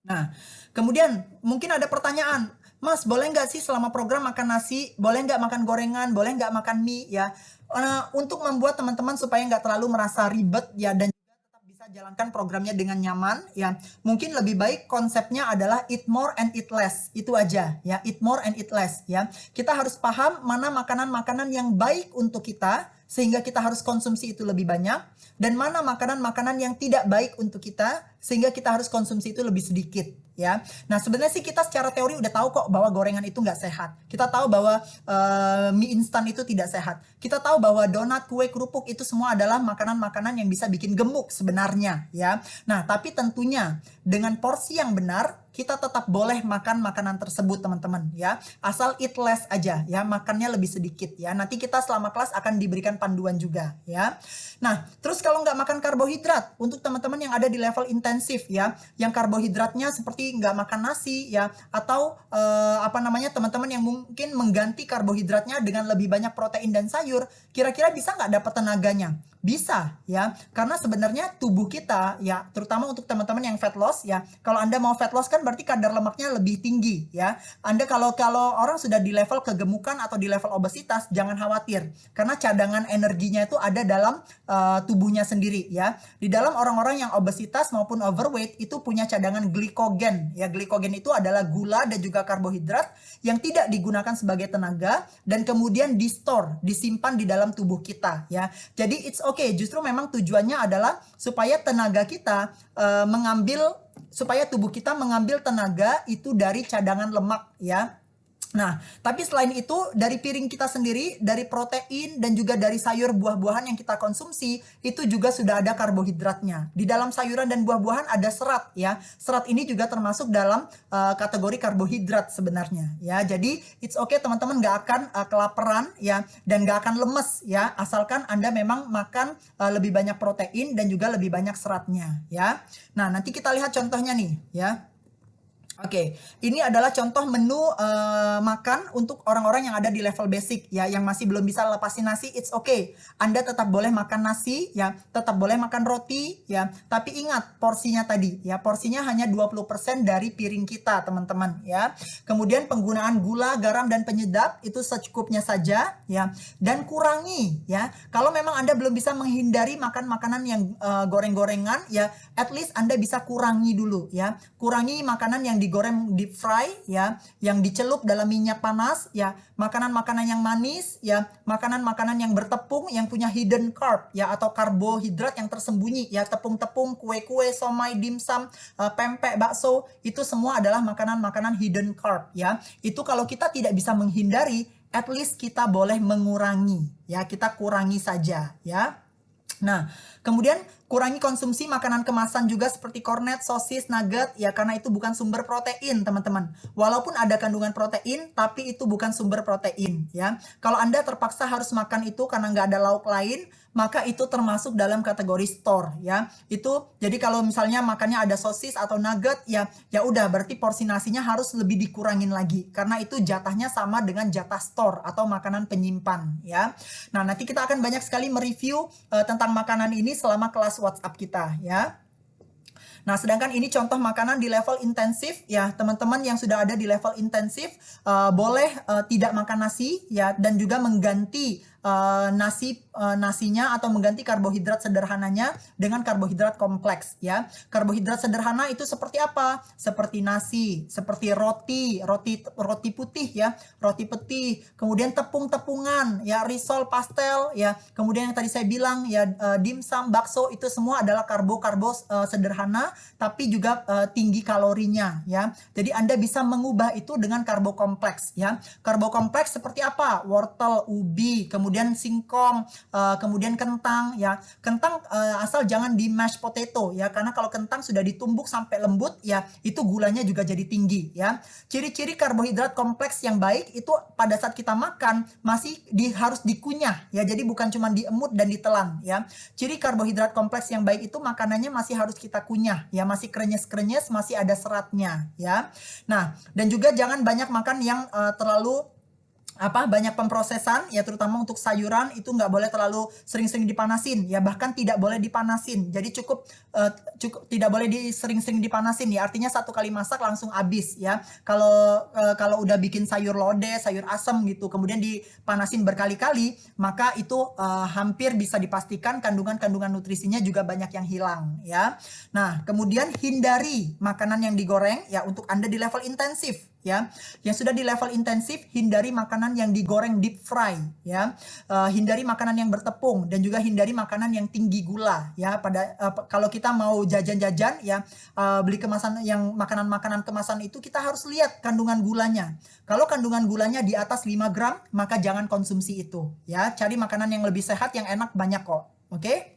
Nah, kemudian mungkin ada pertanyaan, Mas, boleh nggak sih selama program makan nasi, boleh nggak makan gorengan, boleh nggak makan mie ya? Untuk membuat teman-teman supaya nggak terlalu merasa ribet ya, dan juga tetap bisa bisa jalankan programnya dengan nyaman ya. Mungkin lebih baik konsepnya adalah eat more and eat less. Itu aja ya, eat more and eat less ya. Kita harus paham mana makanan-makanan yang baik untuk kita sehingga kita harus konsumsi itu lebih banyak, dan mana makanan-makanan yang tidak baik untuk kita sehingga kita harus konsumsi itu lebih sedikit ya. Nah sebenarnya sih kita secara teori udah tahu kok bahwa gorengan itu nggak sehat. Kita tahu bahwa mie instan itu tidak sehat. Kita tahu bahwa donat, kue, kerupuk itu semua adalah makanan-makanan yang bisa bikin gemuk sebenarnya ya. Nah tapi tentunya dengan porsi yang benar kita tetap boleh makan makanan tersebut teman-teman ya. Asal eat less aja ya, makannya lebih sedikit ya. Nanti kita selama kelas akan diberikan panduan juga ya. Nah terus kalau nggak makan karbohidrat, untuk teman-teman yang ada di level intensif ya, yang karbohidratnya seperti nggak makan nasi ya, atau teman-teman yang mungkin mengganti karbohidratnya dengan lebih banyak protein dan sayur, kira-kira bisa nggak dapat tenaganya? Bisa ya, karena sebenarnya tubuh kita ya, terutama untuk teman-teman yang fat loss ya, kalau Anda mau fat loss kan berarti kadar lemaknya lebih tinggi ya. Anda kalau orang sudah di level kegemukan atau di level obesitas, jangan khawatir karena cadangan energinya itu ada dalam tubuhnya sendiri ya. Di dalam orang-orang yang obesitas maupun overweight itu punya cadangan glikogen ya. Glikogen itu adalah gula dan juga karbohidrat yang tidak digunakan sebagai tenaga dan kemudian disimpan di dalam tubuh kita ya. Jadi it's okay, justru memang tujuannya adalah supaya tenaga kita supaya tubuh kita mengambil tenaga itu dari cadangan lemak ya. Nah, tapi selain itu dari piring kita sendiri, dari protein dan juga dari sayur buah-buahan yang kita konsumsi, itu juga sudah ada karbohidratnya. Di dalam sayuran dan buah-buahan ada serat ya. Serat ini juga termasuk dalam kategori karbohidrat sebenarnya ya. Jadi it's okay teman-teman, nggak akan kelaparan ya, dan nggak akan lemes ya, asalkan Anda memang makan lebih banyak protein dan juga lebih banyak seratnya ya. Nah, nanti kita lihat contohnya nih ya. Oke, ini adalah contoh menu makan untuk orang-orang yang ada di level basic ya, yang masih belum bisa lepasin nasi. It's okay, Anda tetap boleh makan nasi ya, tetap boleh makan roti ya, tapi ingat porsinya tadi ya, porsinya hanya 20% dari piring kita teman-teman ya. Kemudian penggunaan gula, garam dan penyedap itu secukupnya saja ya, dan kurangi ya. Kalau memang Anda belum bisa menghindari makan makanan yang goreng-gorengan ya, at least Anda bisa kurangi dulu ya. Kurangi makanan yang digoreng deep fry ya, yang dicelup dalam minyak panas ya, makanan-makanan yang manis ya, makanan-makanan yang bertepung yang punya hidden carb ya, atau karbohidrat yang tersembunyi ya, tepung-tepung, kue-kue, somai, dimsum, pempek, bakso, itu semua adalah makanan-makanan hidden carb ya. Itu kalau kita tidak bisa menghindari, at least kita boleh mengurangi ya, kita kurangi saja ya. Nah, kemudian kurangi konsumsi makanan kemasan juga seperti kornet, sosis, nugget ya, karena itu bukan sumber protein teman-teman. Walaupun ada kandungan protein, tapi itu bukan sumber protein ya. Kalau Anda terpaksa harus makan itu karena nggak ada lauk lain, maka itu termasuk dalam kategori store ya. Itu jadi kalau misalnya makannya ada sosis atau nugget ya, ya udah berarti porsi nasinya harus lebih dikurangin lagi karena itu jatahnya sama dengan jatah store atau makanan penyimpan ya. Nah, nanti kita akan banyak sekali mereview tentang makanan ini selama kelas WhatsApp kita ya. Nah, sedangkan ini contoh makanan di level intensif ya, teman-teman yang sudah ada di level intensif boleh tidak makan nasi ya, dan juga mengganti nasinya atau mengganti karbohidrat sederhananya dengan karbohidrat kompleks ya. Karbohidrat sederhana itu seperti apa? Seperti nasi, seperti roti putih ya, roti putih, kemudian tepung-tepungan ya, risol, pastel ya, kemudian yang tadi saya bilang ya, dimsum, bakso, itu semua adalah karbo-karbo sederhana tapi juga tinggi kalorinya ya. Jadi Anda bisa mengubah itu dengan karbo kompleks ya. Karbo kompleks seperti apa? Wortel, ubi, kemudian singkong, kemudian kentang ya. Kentang asal jangan di mashed potato ya, karena kalau kentang sudah ditumbuk sampai lembut ya, itu gulanya juga jadi tinggi ya. Ciri-ciri karbohidrat kompleks yang baik itu pada saat kita makan masih harus dikunyah ya. Jadi bukan cuma diemut dan ditelan ya. Ciri karbohidrat kompleks yang baik itu makanannya masih harus kita kunyah ya, masih krenyes-krenyes, masih ada seratnya ya. Nah, dan juga jangan banyak makan yang terlalu banyak pemprosesan ya, terutama untuk sayuran itu nggak boleh terlalu sering-sering dipanasin ya, bahkan tidak boleh dipanasin. Jadi cukup tidak boleh sering-sering dipanasin ya, artinya satu kali masak langsung habis ya. Kalau udah bikin sayur lodeh, sayur asem gitu kemudian dipanasin berkali-kali, maka itu hampir bisa dipastikan kandungan-kandungan nutrisinya juga banyak yang hilang ya. Nah, kemudian hindari makanan yang digoreng ya untuk Anda di level intensif ya. Yang sudah di level intensif, hindari makanan yang digoreng deep fry ya. Hindari makanan yang bertepung dan juga hindari makanan yang tinggi gula ya. Kalau kita mau jajan-jajan ya, beli kemasan yang makanan-makanan kemasan itu kita harus lihat kandungan gulanya. Kalau kandungan gulanya di atas 5 gram, maka jangan konsumsi itu ya. Cari makanan yang lebih sehat, yang enak, banyak kok. Oke?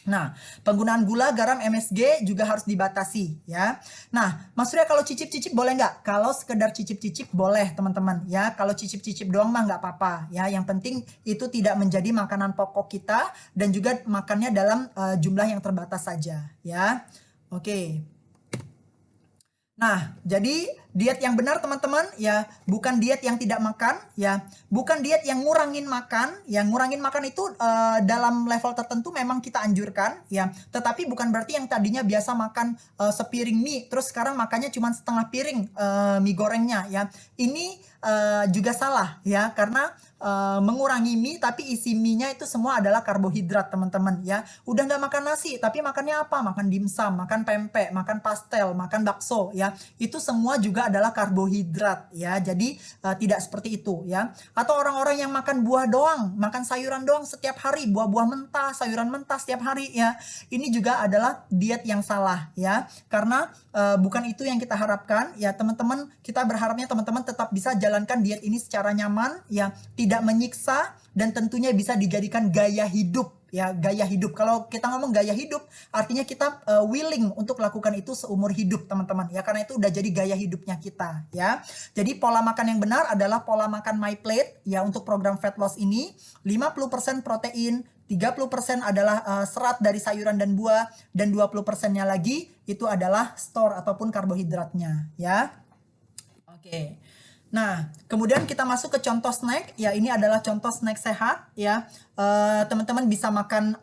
Nah, penggunaan gula, garam, MSG juga harus dibatasi ya. Nah, Mas Surya kalau cicip-cicip boleh nggak? Kalau sekedar cicip-cicip boleh teman-teman ya. Kalau cicip-cicip doang mah nggak apa-apa ya. Yang penting itu tidak menjadi makanan pokok kita dan juga makannya dalam jumlah yang terbatas saja ya. Oke. Nah, jadi diet yang benar teman-teman ya, bukan diet yang tidak makan ya, bukan diet yang ngurangin makan. Yang ngurangin makan itu dalam level tertentu memang kita anjurkan ya, tetapi bukan berarti yang tadinya biasa makan sepiring mie terus sekarang makannya cuma setengah piring mie gorengnya ya. Ini juga salah ya, karena mengurangi mie tapi isi mie-nya itu semua adalah karbohidrat teman-teman ya. Udah nggak makan nasi tapi makannya apa? Makan dimsum, makan pempek, makan pastel, makan bakso ya. Itu semua juga adalah karbohidrat ya. Jadi tidak seperti itu ya. Atau orang-orang yang makan buah doang, makan sayuran doang setiap hari, buah-buah mentah, sayuran mentah setiap hari ya. Ini juga adalah diet yang salah ya. Karena bukan itu yang kita harapkan ya teman-teman. Kita berharapnya teman-teman tetap bisa jalankan diet ini secara nyaman ya, tidak menyiksa dan tentunya bisa dijadikan gaya hidup ya. Gaya hidup, kalau kita ngomong gaya hidup artinya kita willing untuk lakukan itu seumur hidup teman-teman ya, karena itu udah jadi gaya hidupnya kita ya. Jadi pola makan yang benar adalah pola makan My Plate ya. Untuk program fat loss ini 50% protein, 30% adalah serat dari sayuran dan buah, dan 20%-nya lagi itu adalah store ataupun karbohidratnya ya. Oke. Nah, kemudian kita masuk ke contoh snack. Ya, ini adalah contoh snack sehat ya. Teman-teman bisa makan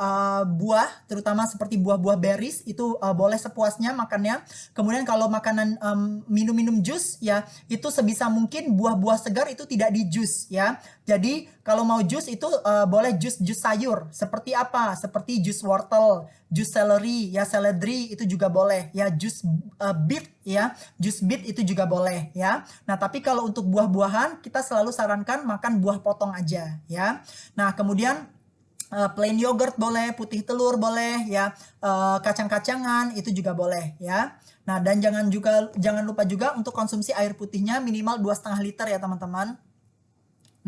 buah, terutama seperti buah-buah berries, itu boleh sepuasnya makannya. Kemudian kalau makanan minum-minum jus ya, itu sebisa mungkin buah-buah segar itu tidak di jus ya. Jadi kalau mau jus itu boleh jus sayur. Seperti apa? Seperti jus wortel, jus celery ya, seledri itu juga boleh ya. Jus beet ya, jus beet itu juga boleh ya. Nah, tapi kalau untuk buah-buahan kita selalu sarankan makan buah potong aja ya. Nah, kemudian plain yogurt boleh, putih telur boleh ya, kacang-kacangan itu juga boleh ya. Nah, dan jangan lupa juga untuk konsumsi air putihnya minimal 2,5 liter ya teman-teman.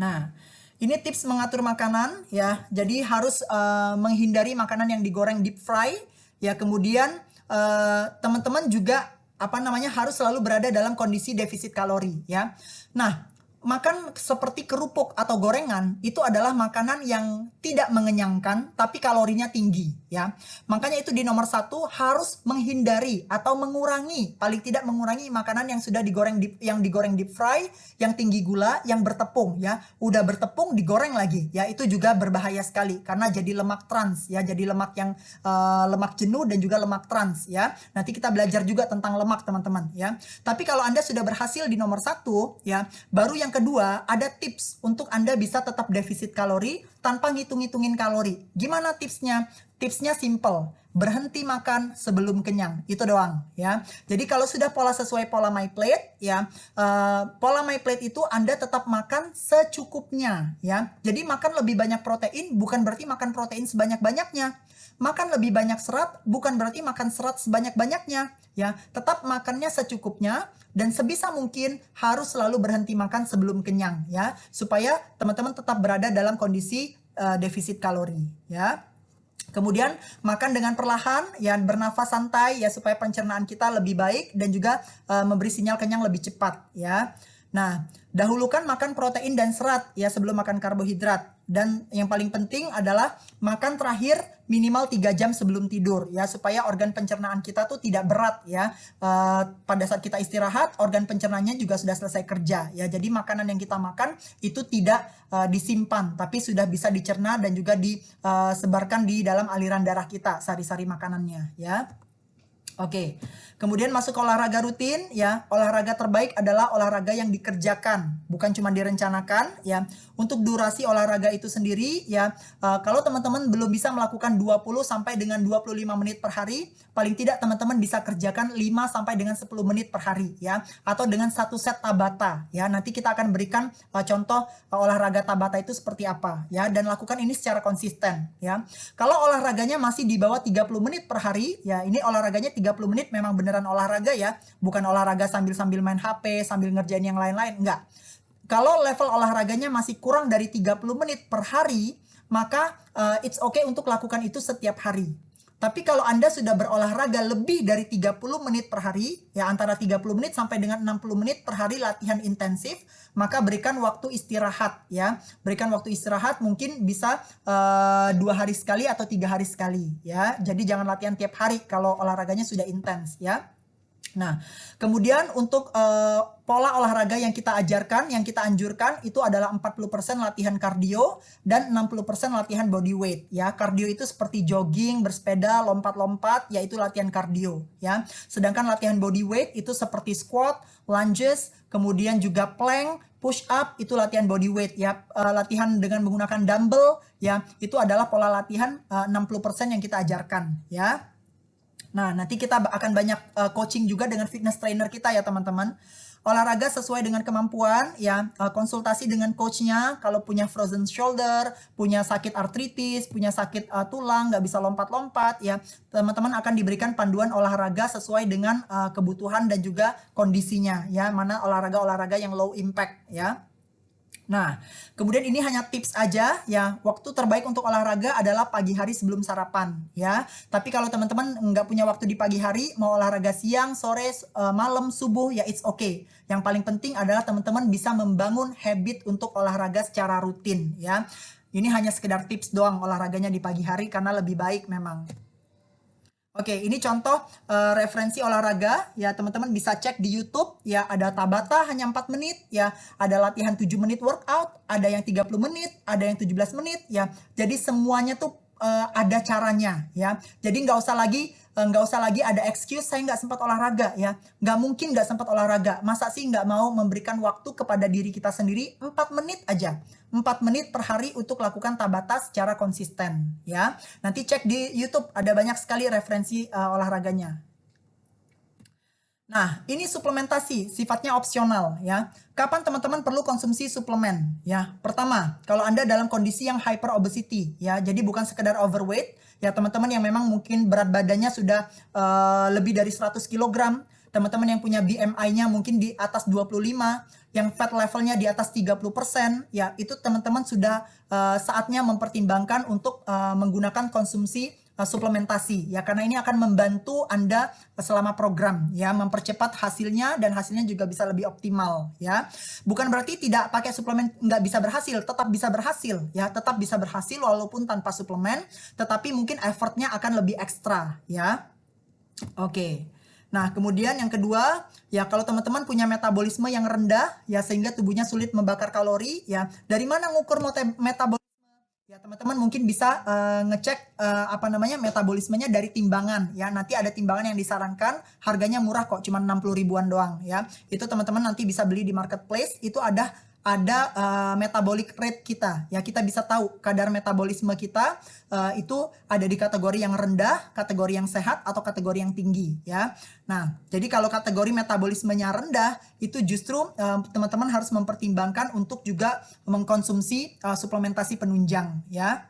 Nah, ini tips mengatur makanan ya. Jadi harus menghindari makanan yang digoreng deep fry ya. Kemudian teman-teman juga harus selalu berada dalam kondisi defisit kalori ya. Nah, makan seperti kerupuk atau gorengan itu adalah makanan yang tidak mengenyangkan tapi kalorinya tinggi ya. Makanya itu di nomor 1 harus menghindari atau mengurangi, paling tidak mengurangi makanan yang sudah digoreng deep fry, yang tinggi gula, yang bertepung ya. Udah bertepung digoreng lagi ya, itu juga berbahaya sekali karena jadi lemak trans ya, jadi lemak yang lemak jenuh dan juga lemak trans ya. Nanti kita belajar juga tentang lemak teman-teman ya. Tapi kalau Anda sudah berhasil di nomor 1 ya, baru yang kedua ada tips untuk Anda bisa tetap defisit kalori tanpa ngitung-ngitungin kalori. Gimana tipsnya? Tipsnya simple, berhenti makan sebelum kenyang, itu doang ya. Jadi kalau sudah sesuai pola My Plate ya, pola My Plate itu Anda tetap makan secukupnya ya. Jadi makan lebih banyak protein bukan berarti makan protein sebanyak-banyaknya. Makan lebih banyak serat bukan berarti makan serat sebanyak-banyaknya ya. Tetap makannya secukupnya dan sebisa mungkin harus selalu berhenti makan sebelum kenyang ya, supaya teman-teman tetap berada dalam kondisi defisit kalori ya. Kemudian makan dengan perlahan ya, bernafas santai ya, supaya pencernaan kita lebih baik dan juga memberi sinyal kenyang lebih cepat ya. Nah, dahulukan makan protein dan serat ya sebelum makan karbohidrat Dan yang paling penting adalah makan terakhir minimal 3 jam sebelum tidur ya, supaya organ pencernaan kita tuh tidak berat ya. Pada saat kita istirahat, organ pencernaannya juga sudah selesai kerja ya. Jadi makanan yang kita makan itu tidak disimpan, tapi sudah bisa dicerna dan juga disebarkan di dalam aliran darah kita, sari-sari makanannya ya. Oke, kemudian masuk ke olahraga rutin ya. Olahraga terbaik adalah olahraga yang dikerjakan, bukan cuma direncanakan ya. Untuk durasi olahraga itu sendiri ya, kalau teman-teman belum bisa melakukan 20 sampai dengan 25 menit per hari, paling tidak teman-teman bisa kerjakan 5 sampai dengan 10 menit per hari ya, atau dengan satu set Tabata ya. Nanti kita akan berikan contoh olahraga Tabata itu seperti apa ya, dan lakukan ini secara konsisten ya. Kalau olahraganya masih di bawah 30 menit per hari ya, ini olahraganya 30 menit memang beneran olahraga ya, bukan olahraga sambil main HP, sambil ngerjain yang lain-lain, enggak. Kalau level olahraganya masih kurang dari 30 menit per hari, maka it's okay untuk lakukan itu setiap hari. Tapi kalau Anda sudah berolahraga lebih dari 30 menit per hari, ya antara 30 menit sampai dengan 60 menit per hari latihan intensif, maka berikan waktu istirahat ya. Berikan waktu istirahat mungkin bisa 2 hari sekali atau 3 hari sekali ya. Jadi jangan latihan tiap hari kalau olahraganya sudah intens ya. Nah, kemudian untuk pola olahraga yang kita ajarkan, yang kita anjurkan itu adalah 40% latihan kardio dan 60% latihan body weight ya. Kardio itu seperti jogging, bersepeda, lompat-lompat, yaitu latihan kardio ya. Sedangkan latihan body weight itu seperti squat, lunges, kemudian juga plank, push up, itu latihan body weight ya. Latihan dengan menggunakan dumbbell ya, itu adalah pola latihan 60% yang kita ajarkan ya. Nah, nanti kita akan banyak coaching juga dengan fitness trainer kita ya teman-teman. Olahraga sesuai dengan kemampuan ya, konsultasi dengan coachnya. Kalau punya frozen shoulder, punya sakit artritis, punya sakit tulang, nggak bisa lompat-lompat ya, teman-teman akan diberikan panduan olahraga sesuai dengan kebutuhan dan juga kondisinya ya, mana olahraga-olahraga yang low impact ya. Nah, kemudian ini hanya tips aja ya. Waktu terbaik untuk olahraga adalah pagi hari sebelum sarapan ya. Tapi kalau teman-teman nggak punya waktu di pagi hari, mau olahraga siang, sore, malam, subuh ya it's okay. Yang paling penting adalah teman-teman bisa membangun habit untuk olahraga secara rutin ya. Ini hanya sekedar tips doang olahraganya di pagi hari karena lebih baik memang. Oke, ini contoh referensi olahraga ya, teman-teman bisa cek di YouTube ya, ada Tabata hanya 4 menit ya, ada latihan 7 menit workout, ada yang 30 menit, ada yang 17 menit ya. Jadi semuanya tuh ada caranya ya. Jadi nggak usah lagi ada excuse saya nggak sempat olahraga ya. Nggak mungkin nggak sempat olahraga. Masa sih nggak mau memberikan waktu kepada diri kita sendiri 4 menit aja. 4 menit per hari untuk lakukan Tabata secara konsisten ya. Nanti cek di YouTube, ada banyak sekali referensi olahraganya. Nah, ini suplementasi, sifatnya opsional ya. Kapan teman-teman perlu konsumsi suplemen ya? Pertama, kalau Anda dalam kondisi yang hyper obesity ya, jadi bukan sekedar overweight ya, teman-teman yang memang mungkin berat badannya sudah lebih dari 100 kg, teman-teman yang punya BMI-nya mungkin di atas 25, yang fat levelnya di atas 30% ya, itu teman-teman sudah saatnya mempertimbangkan untuk menggunakan konsumsi suplementasi ya, karena ini akan membantu Anda selama program ya, mempercepat hasilnya dan hasilnya juga bisa lebih optimal ya. Bukan berarti tidak pakai suplemen nggak bisa berhasil, tetap bisa berhasil ya, tetap bisa berhasil walaupun tanpa suplemen, tetapi mungkin effortnya akan lebih ekstra ya. Oke. Nah, kemudian yang kedua, ya kalau teman-teman punya metabolisme yang rendah, ya sehingga tubuhnya sulit membakar kalori, ya dari mana ngukur metabolisme? Ya teman-teman mungkin bisa ngecek metabolismenya dari timbangan, ya nanti ada timbangan yang disarankan, harganya murah kok, cuma 60 ribuan doang, ya. Itu teman-teman nanti bisa beli di marketplace, itu ada metabolic rate kita ya, kita bisa tahu kadar metabolisme kita itu ada di kategori yang rendah, kategori yang sehat, atau kategori yang tinggi ya. Nah, jadi kalau kategori metabolismenya rendah itu justru teman-teman harus mempertimbangkan untuk juga mengkonsumsi suplementasi penunjang ya.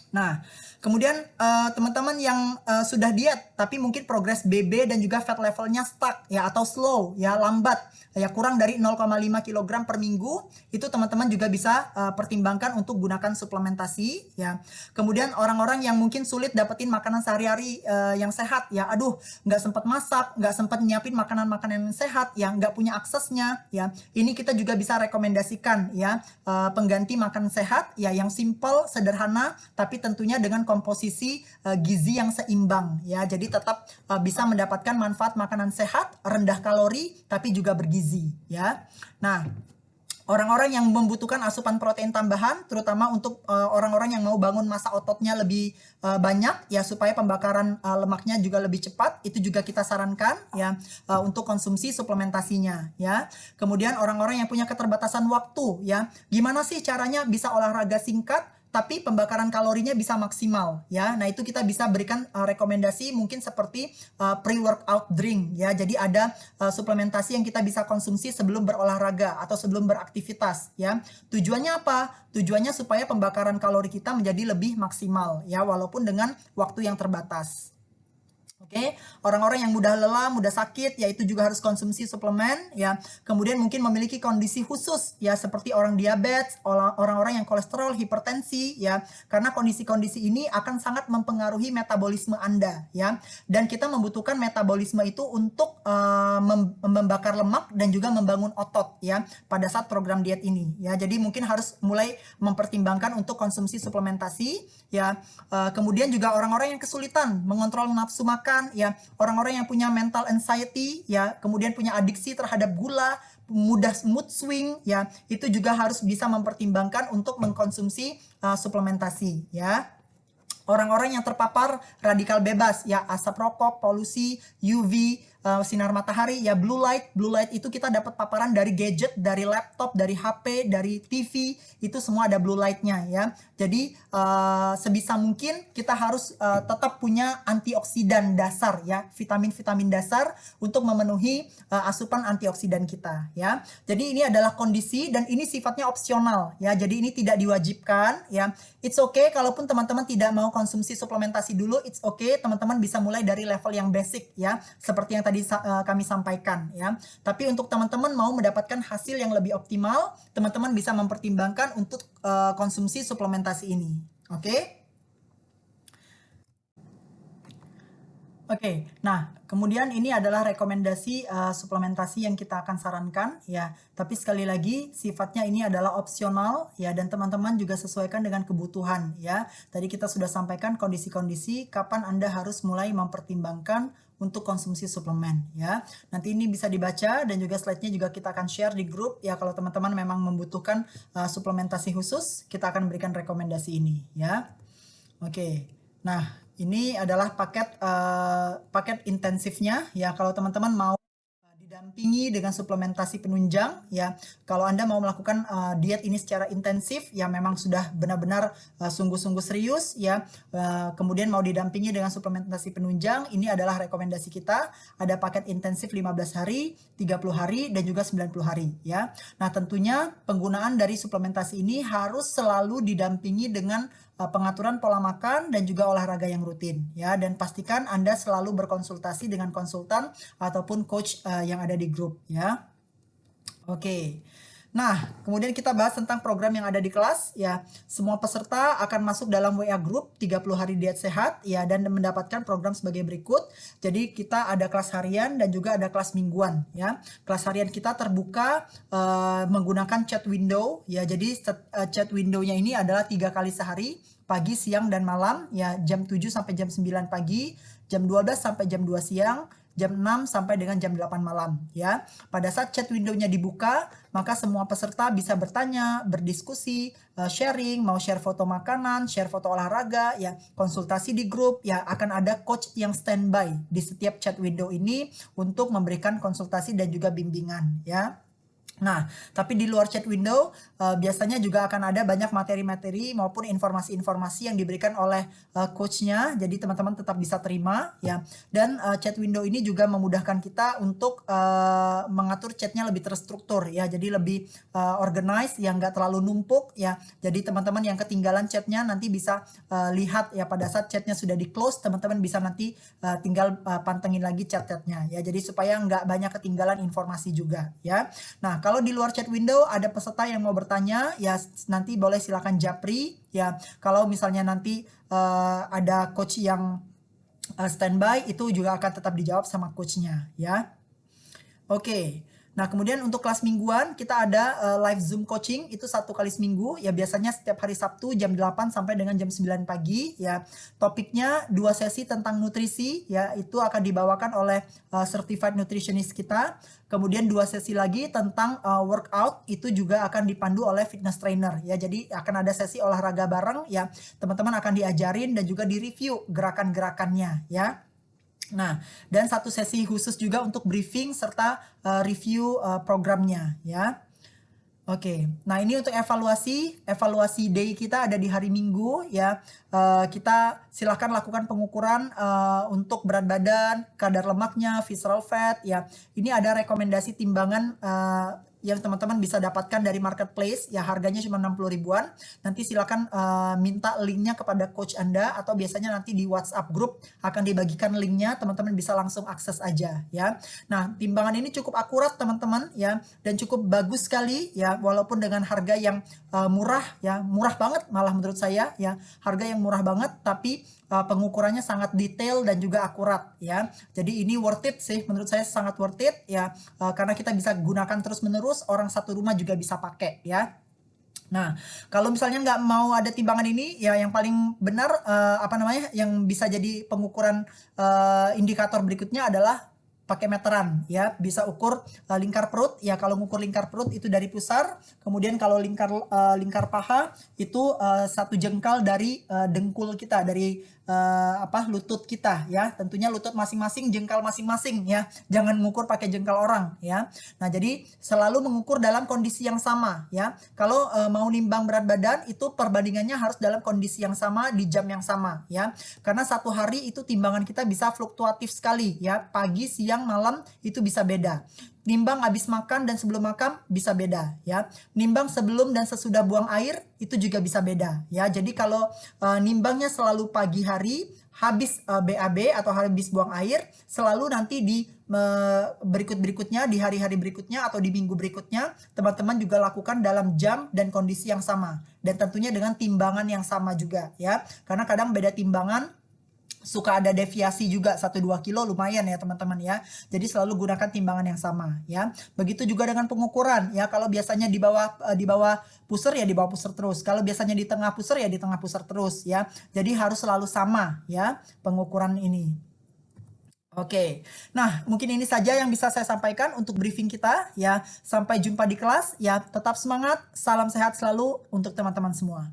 Nah, kemudian teman-teman yang sudah diet tapi mungkin progres BB dan juga fat levelnya stuck ya atau slow ya, lambat ya, kurang dari 0,5 kg per minggu, itu teman-teman juga bisa pertimbangkan untuk gunakan suplementasi ya. Kemudian orang-orang yang mungkin sulit dapetin makanan sehari-hari yang sehat ya, aduh nggak sempat masak, nggak sempat nyiapin makanan-makanan yang sehat ya, nggak punya aksesnya ya, ini kita juga bisa rekomendasikan ya pengganti makan sehat ya, yang simple, sederhana, tapi tentunya dengan komposisi gizi yang seimbang ya. Jadi tetap bisa mendapatkan manfaat makanan sehat, rendah kalori, tapi juga bergizi ya. Nah, orang-orang yang membutuhkan asupan protein tambahan, terutama untuk orang-orang yang mau bangun massa ototnya lebih banyak ya, supaya pembakaran lemaknya juga lebih cepat, itu juga kita sarankan ya untuk konsumsi suplementasinya ya. Kemudian orang-orang yang punya keterbatasan waktu ya, gimana sih caranya bisa olahraga singkat tapi pembakaran kalorinya bisa maksimal ya. Nah, itu kita bisa berikan rekomendasi mungkin seperti pre-workout drink ya. Jadi ada suplementasi yang kita bisa konsumsi sebelum berolahraga atau sebelum beraktivitas ya. Tujuannya apa? Tujuannya supaya pembakaran kalori kita menjadi lebih maksimal ya, walaupun dengan waktu yang terbatas. Oke, orang-orang yang mudah lelah, mudah sakit, ya itu juga harus konsumsi suplemen ya. Kemudian mungkin memiliki kondisi khusus ya, seperti orang diabetes, orang-orang yang kolesterol, hipertensi ya. Karena kondisi-kondisi ini akan sangat mempengaruhi metabolisme Anda ya. Dan kita membutuhkan metabolisme itu untuk membakar lemak dan juga membangun otot ya pada saat program diet ini ya. Jadi mungkin harus mulai mempertimbangkan untuk konsumsi suplementasi ya. Kemudian juga orang-orang yang kesulitan mengontrol nafsu makan ya, orang-orang yang punya mental anxiety ya, kemudian punya adiksi terhadap gula, mudah mood swing ya, itu juga harus bisa mempertimbangkan untuk mengkonsumsi suplementasi ya. Orang-orang yang terpapar radikal bebas ya, asap rokok, polusi, UV, sinar matahari ya, blue light. Blue light itu kita dapat paparan dari gadget, dari laptop, dari HP, dari TV, itu semua ada blue lightnya ya. Jadi sebisa mungkin kita harus tetap punya antioksidan dasar ya, vitamin-vitamin dasar untuk memenuhi asupan antioksidan kita ya. Jadi ini adalah kondisi dan ini sifatnya opsional ya. Jadi ini tidak diwajibkan ya. It's okay kalaupun teman-teman tidak mau konsumsi suplementasi dulu, it's okay, teman-teman bisa mulai dari level yang basic ya, seperti yang tadi kami sampaikan ya. Tapi untuk teman-teman mau mendapatkan hasil yang lebih optimal, teman-teman bisa mempertimbangkan untuk konsumsi suplementasi ini. Oke? Oke, nah kemudian ini adalah rekomendasi suplementasi yang kita akan sarankan ya. Tapi sekali lagi sifatnya ini adalah opsional ya, dan teman-teman juga sesuaikan dengan kebutuhan ya. Tadi kita sudah sampaikan kondisi-kondisi kapan Anda harus mulai mempertimbangkan untuk konsumsi suplemen ya. Nanti ini bisa dibaca dan juga slide-nya juga kita akan share di grup ya. Kalau teman-teman memang membutuhkan suplementasi khusus, kita akan berikan rekomendasi ini ya. Oke. Nah, ini adalah paket intensifnya ya. Kalau teman-teman mau didampingi dengan suplementasi penunjang ya, kalau Anda mau melakukan diet ini secara intensif ya, memang sudah benar-benar sungguh-sungguh serius ya, kemudian mau didampingi dengan suplementasi penunjang, ini adalah rekomendasi kita. Ada paket intensif 15 hari, 30 hari, dan juga 90 hari ya. Nah, tentunya penggunaan dari suplementasi ini harus selalu didampingi dengan pengaturan pola makan dan juga olahraga yang rutin ya, dan pastikan Anda selalu berkonsultasi dengan konsultan ataupun coach yang ada di grup ya. Oke. Nah, kemudian kita bahas tentang program yang ada di kelas ya. Semua peserta akan masuk dalam WA group 30 hari diet sehat ya, dan mendapatkan program sebagai berikut. Jadi kita ada kelas harian dan juga ada kelas mingguan ya. Kelas harian kita terbuka menggunakan chat window ya. Jadi chat window-nya ini adalah 3 kali sehari, pagi, siang, dan malam ya, jam 7 sampai jam 9 pagi, jam 12 sampai jam 2 siang, jam 6 sampai dengan jam 8 malam ya. Pada saat chat window-nya dibuka, maka semua peserta bisa bertanya, berdiskusi, sharing, mau share foto makanan, share foto olahraga ya, konsultasi di grup ya. Akan ada coach yang standby di setiap chat window ini untuk memberikan konsultasi dan juga bimbingan ya. Nah, tapi di luar chat window biasanya juga akan ada banyak materi-materi maupun informasi-informasi yang diberikan oleh coachnya, jadi teman-teman tetap bisa terima ya. Dan chat window ini juga memudahkan kita untuk mengatur chatnya lebih terstruktur ya, jadi lebih organized, yang nggak terlalu numpuk ya. Jadi teman-teman yang ketinggalan chatnya nanti bisa lihat ya pada saat chatnya sudah di close, teman-teman bisa nanti tinggal pantengin lagi chat-chatnya ya. Jadi supaya nggak banyak ketinggalan informasi juga ya. Nah, kalau di luar chat window ada peserta yang mau bertanya, ya nanti boleh silakan japri ya. Kalau misalnya nanti ada coach yang standby, itu juga akan tetap dijawab sama coachnya ya. Oke. Nah, kemudian untuk kelas mingguan kita ada live Zoom coaching itu 1 kali seminggu ya, biasanya setiap hari Sabtu jam 8 sampai dengan jam 9 pagi ya. Topiknya 2 sesi tentang nutrisi ya, itu akan dibawakan oleh certified nutritionist kita. Kemudian 2 sesi lagi tentang workout, itu juga akan dipandu oleh fitness trainer ya. Jadi akan ada sesi olahraga bareng ya. Teman-teman akan diajarin dan juga direview gerakan-gerakannya ya. Nah, dan 1 sesi khusus juga untuk briefing serta review programnya ya. Oke, nah ini untuk evaluasi day kita ada di hari Minggu ya. Kita silahkan lakukan pengukuran untuk berat badan, kadar lemaknya, visceral fat ya. Ini ada rekomendasi timbangan yang teman-teman bisa dapatkan dari marketplace ya, harganya cuma 60 ribuan. Nanti silakan minta linknya kepada coach Anda, atau biasanya nanti di WhatsApp group akan dibagikan linknya, teman-teman bisa langsung akses aja ya. Nah, timbangan ini cukup akurat teman-teman ya, dan cukup bagus sekali ya, walaupun dengan harga yang murah ya, murah banget malah menurut saya ya, harga yang murah banget, tapi pengukurannya sangat detail dan juga akurat ya. Jadi ini worth it sih, menurut saya sangat worth it ya, karena kita bisa gunakan terus-menerus, orang satu rumah juga bisa pakai ya. Nah, kalau misalnya nggak mau ada timbangan ini ya, yang paling benar yang bisa jadi pengukuran indikator berikutnya adalah pakai meteran ya, bisa ukur lingkar perut ya. Kalau ngukur lingkar perut itu dari pusar, kemudian kalau lingkar paha itu 1 jengkal dari dengkul kita, dari lutut kita ya. Tentunya lutut masing-masing, jengkal masing-masing ya. Jangan mengukur pakai jengkal orang ya. Nah, jadi selalu mengukur dalam kondisi yang sama ya. Kalau mau nimbang berat badan itu perbandingannya harus dalam kondisi yang sama di jam yang sama ya. Karena 1 hari itu timbangan kita bisa fluktuatif sekali ya. Pagi, siang, malam itu bisa beda. Nimbang habis makan dan sebelum makan bisa beda ya. Nimbang sebelum dan sesudah buang air itu juga bisa beda ya. Jadi kalau nimbangnya selalu pagi hari habis BAB atau habis buang air, selalu nanti di berikutnya, di hari-hari berikutnya atau di minggu berikutnya, teman-teman juga lakukan dalam jam dan kondisi yang sama, dan tentunya dengan timbangan yang sama juga ya. Karena kadang beda timbangan suka ada deviasi juga, 1-2 kilo lumayan ya teman-teman ya. Jadi selalu gunakan timbangan yang sama ya. Begitu juga dengan pengukuran ya. Kalau biasanya di bawah pusar ya di bawah pusar terus. Kalau biasanya di tengah pusar ya di tengah pusar terus ya. Jadi harus selalu sama ya pengukuran ini. Oke, nah mungkin ini saja yang bisa saya sampaikan untuk briefing kita ya. Sampai jumpa di kelas ya. Tetap semangat, salam sehat selalu untuk teman-teman semua.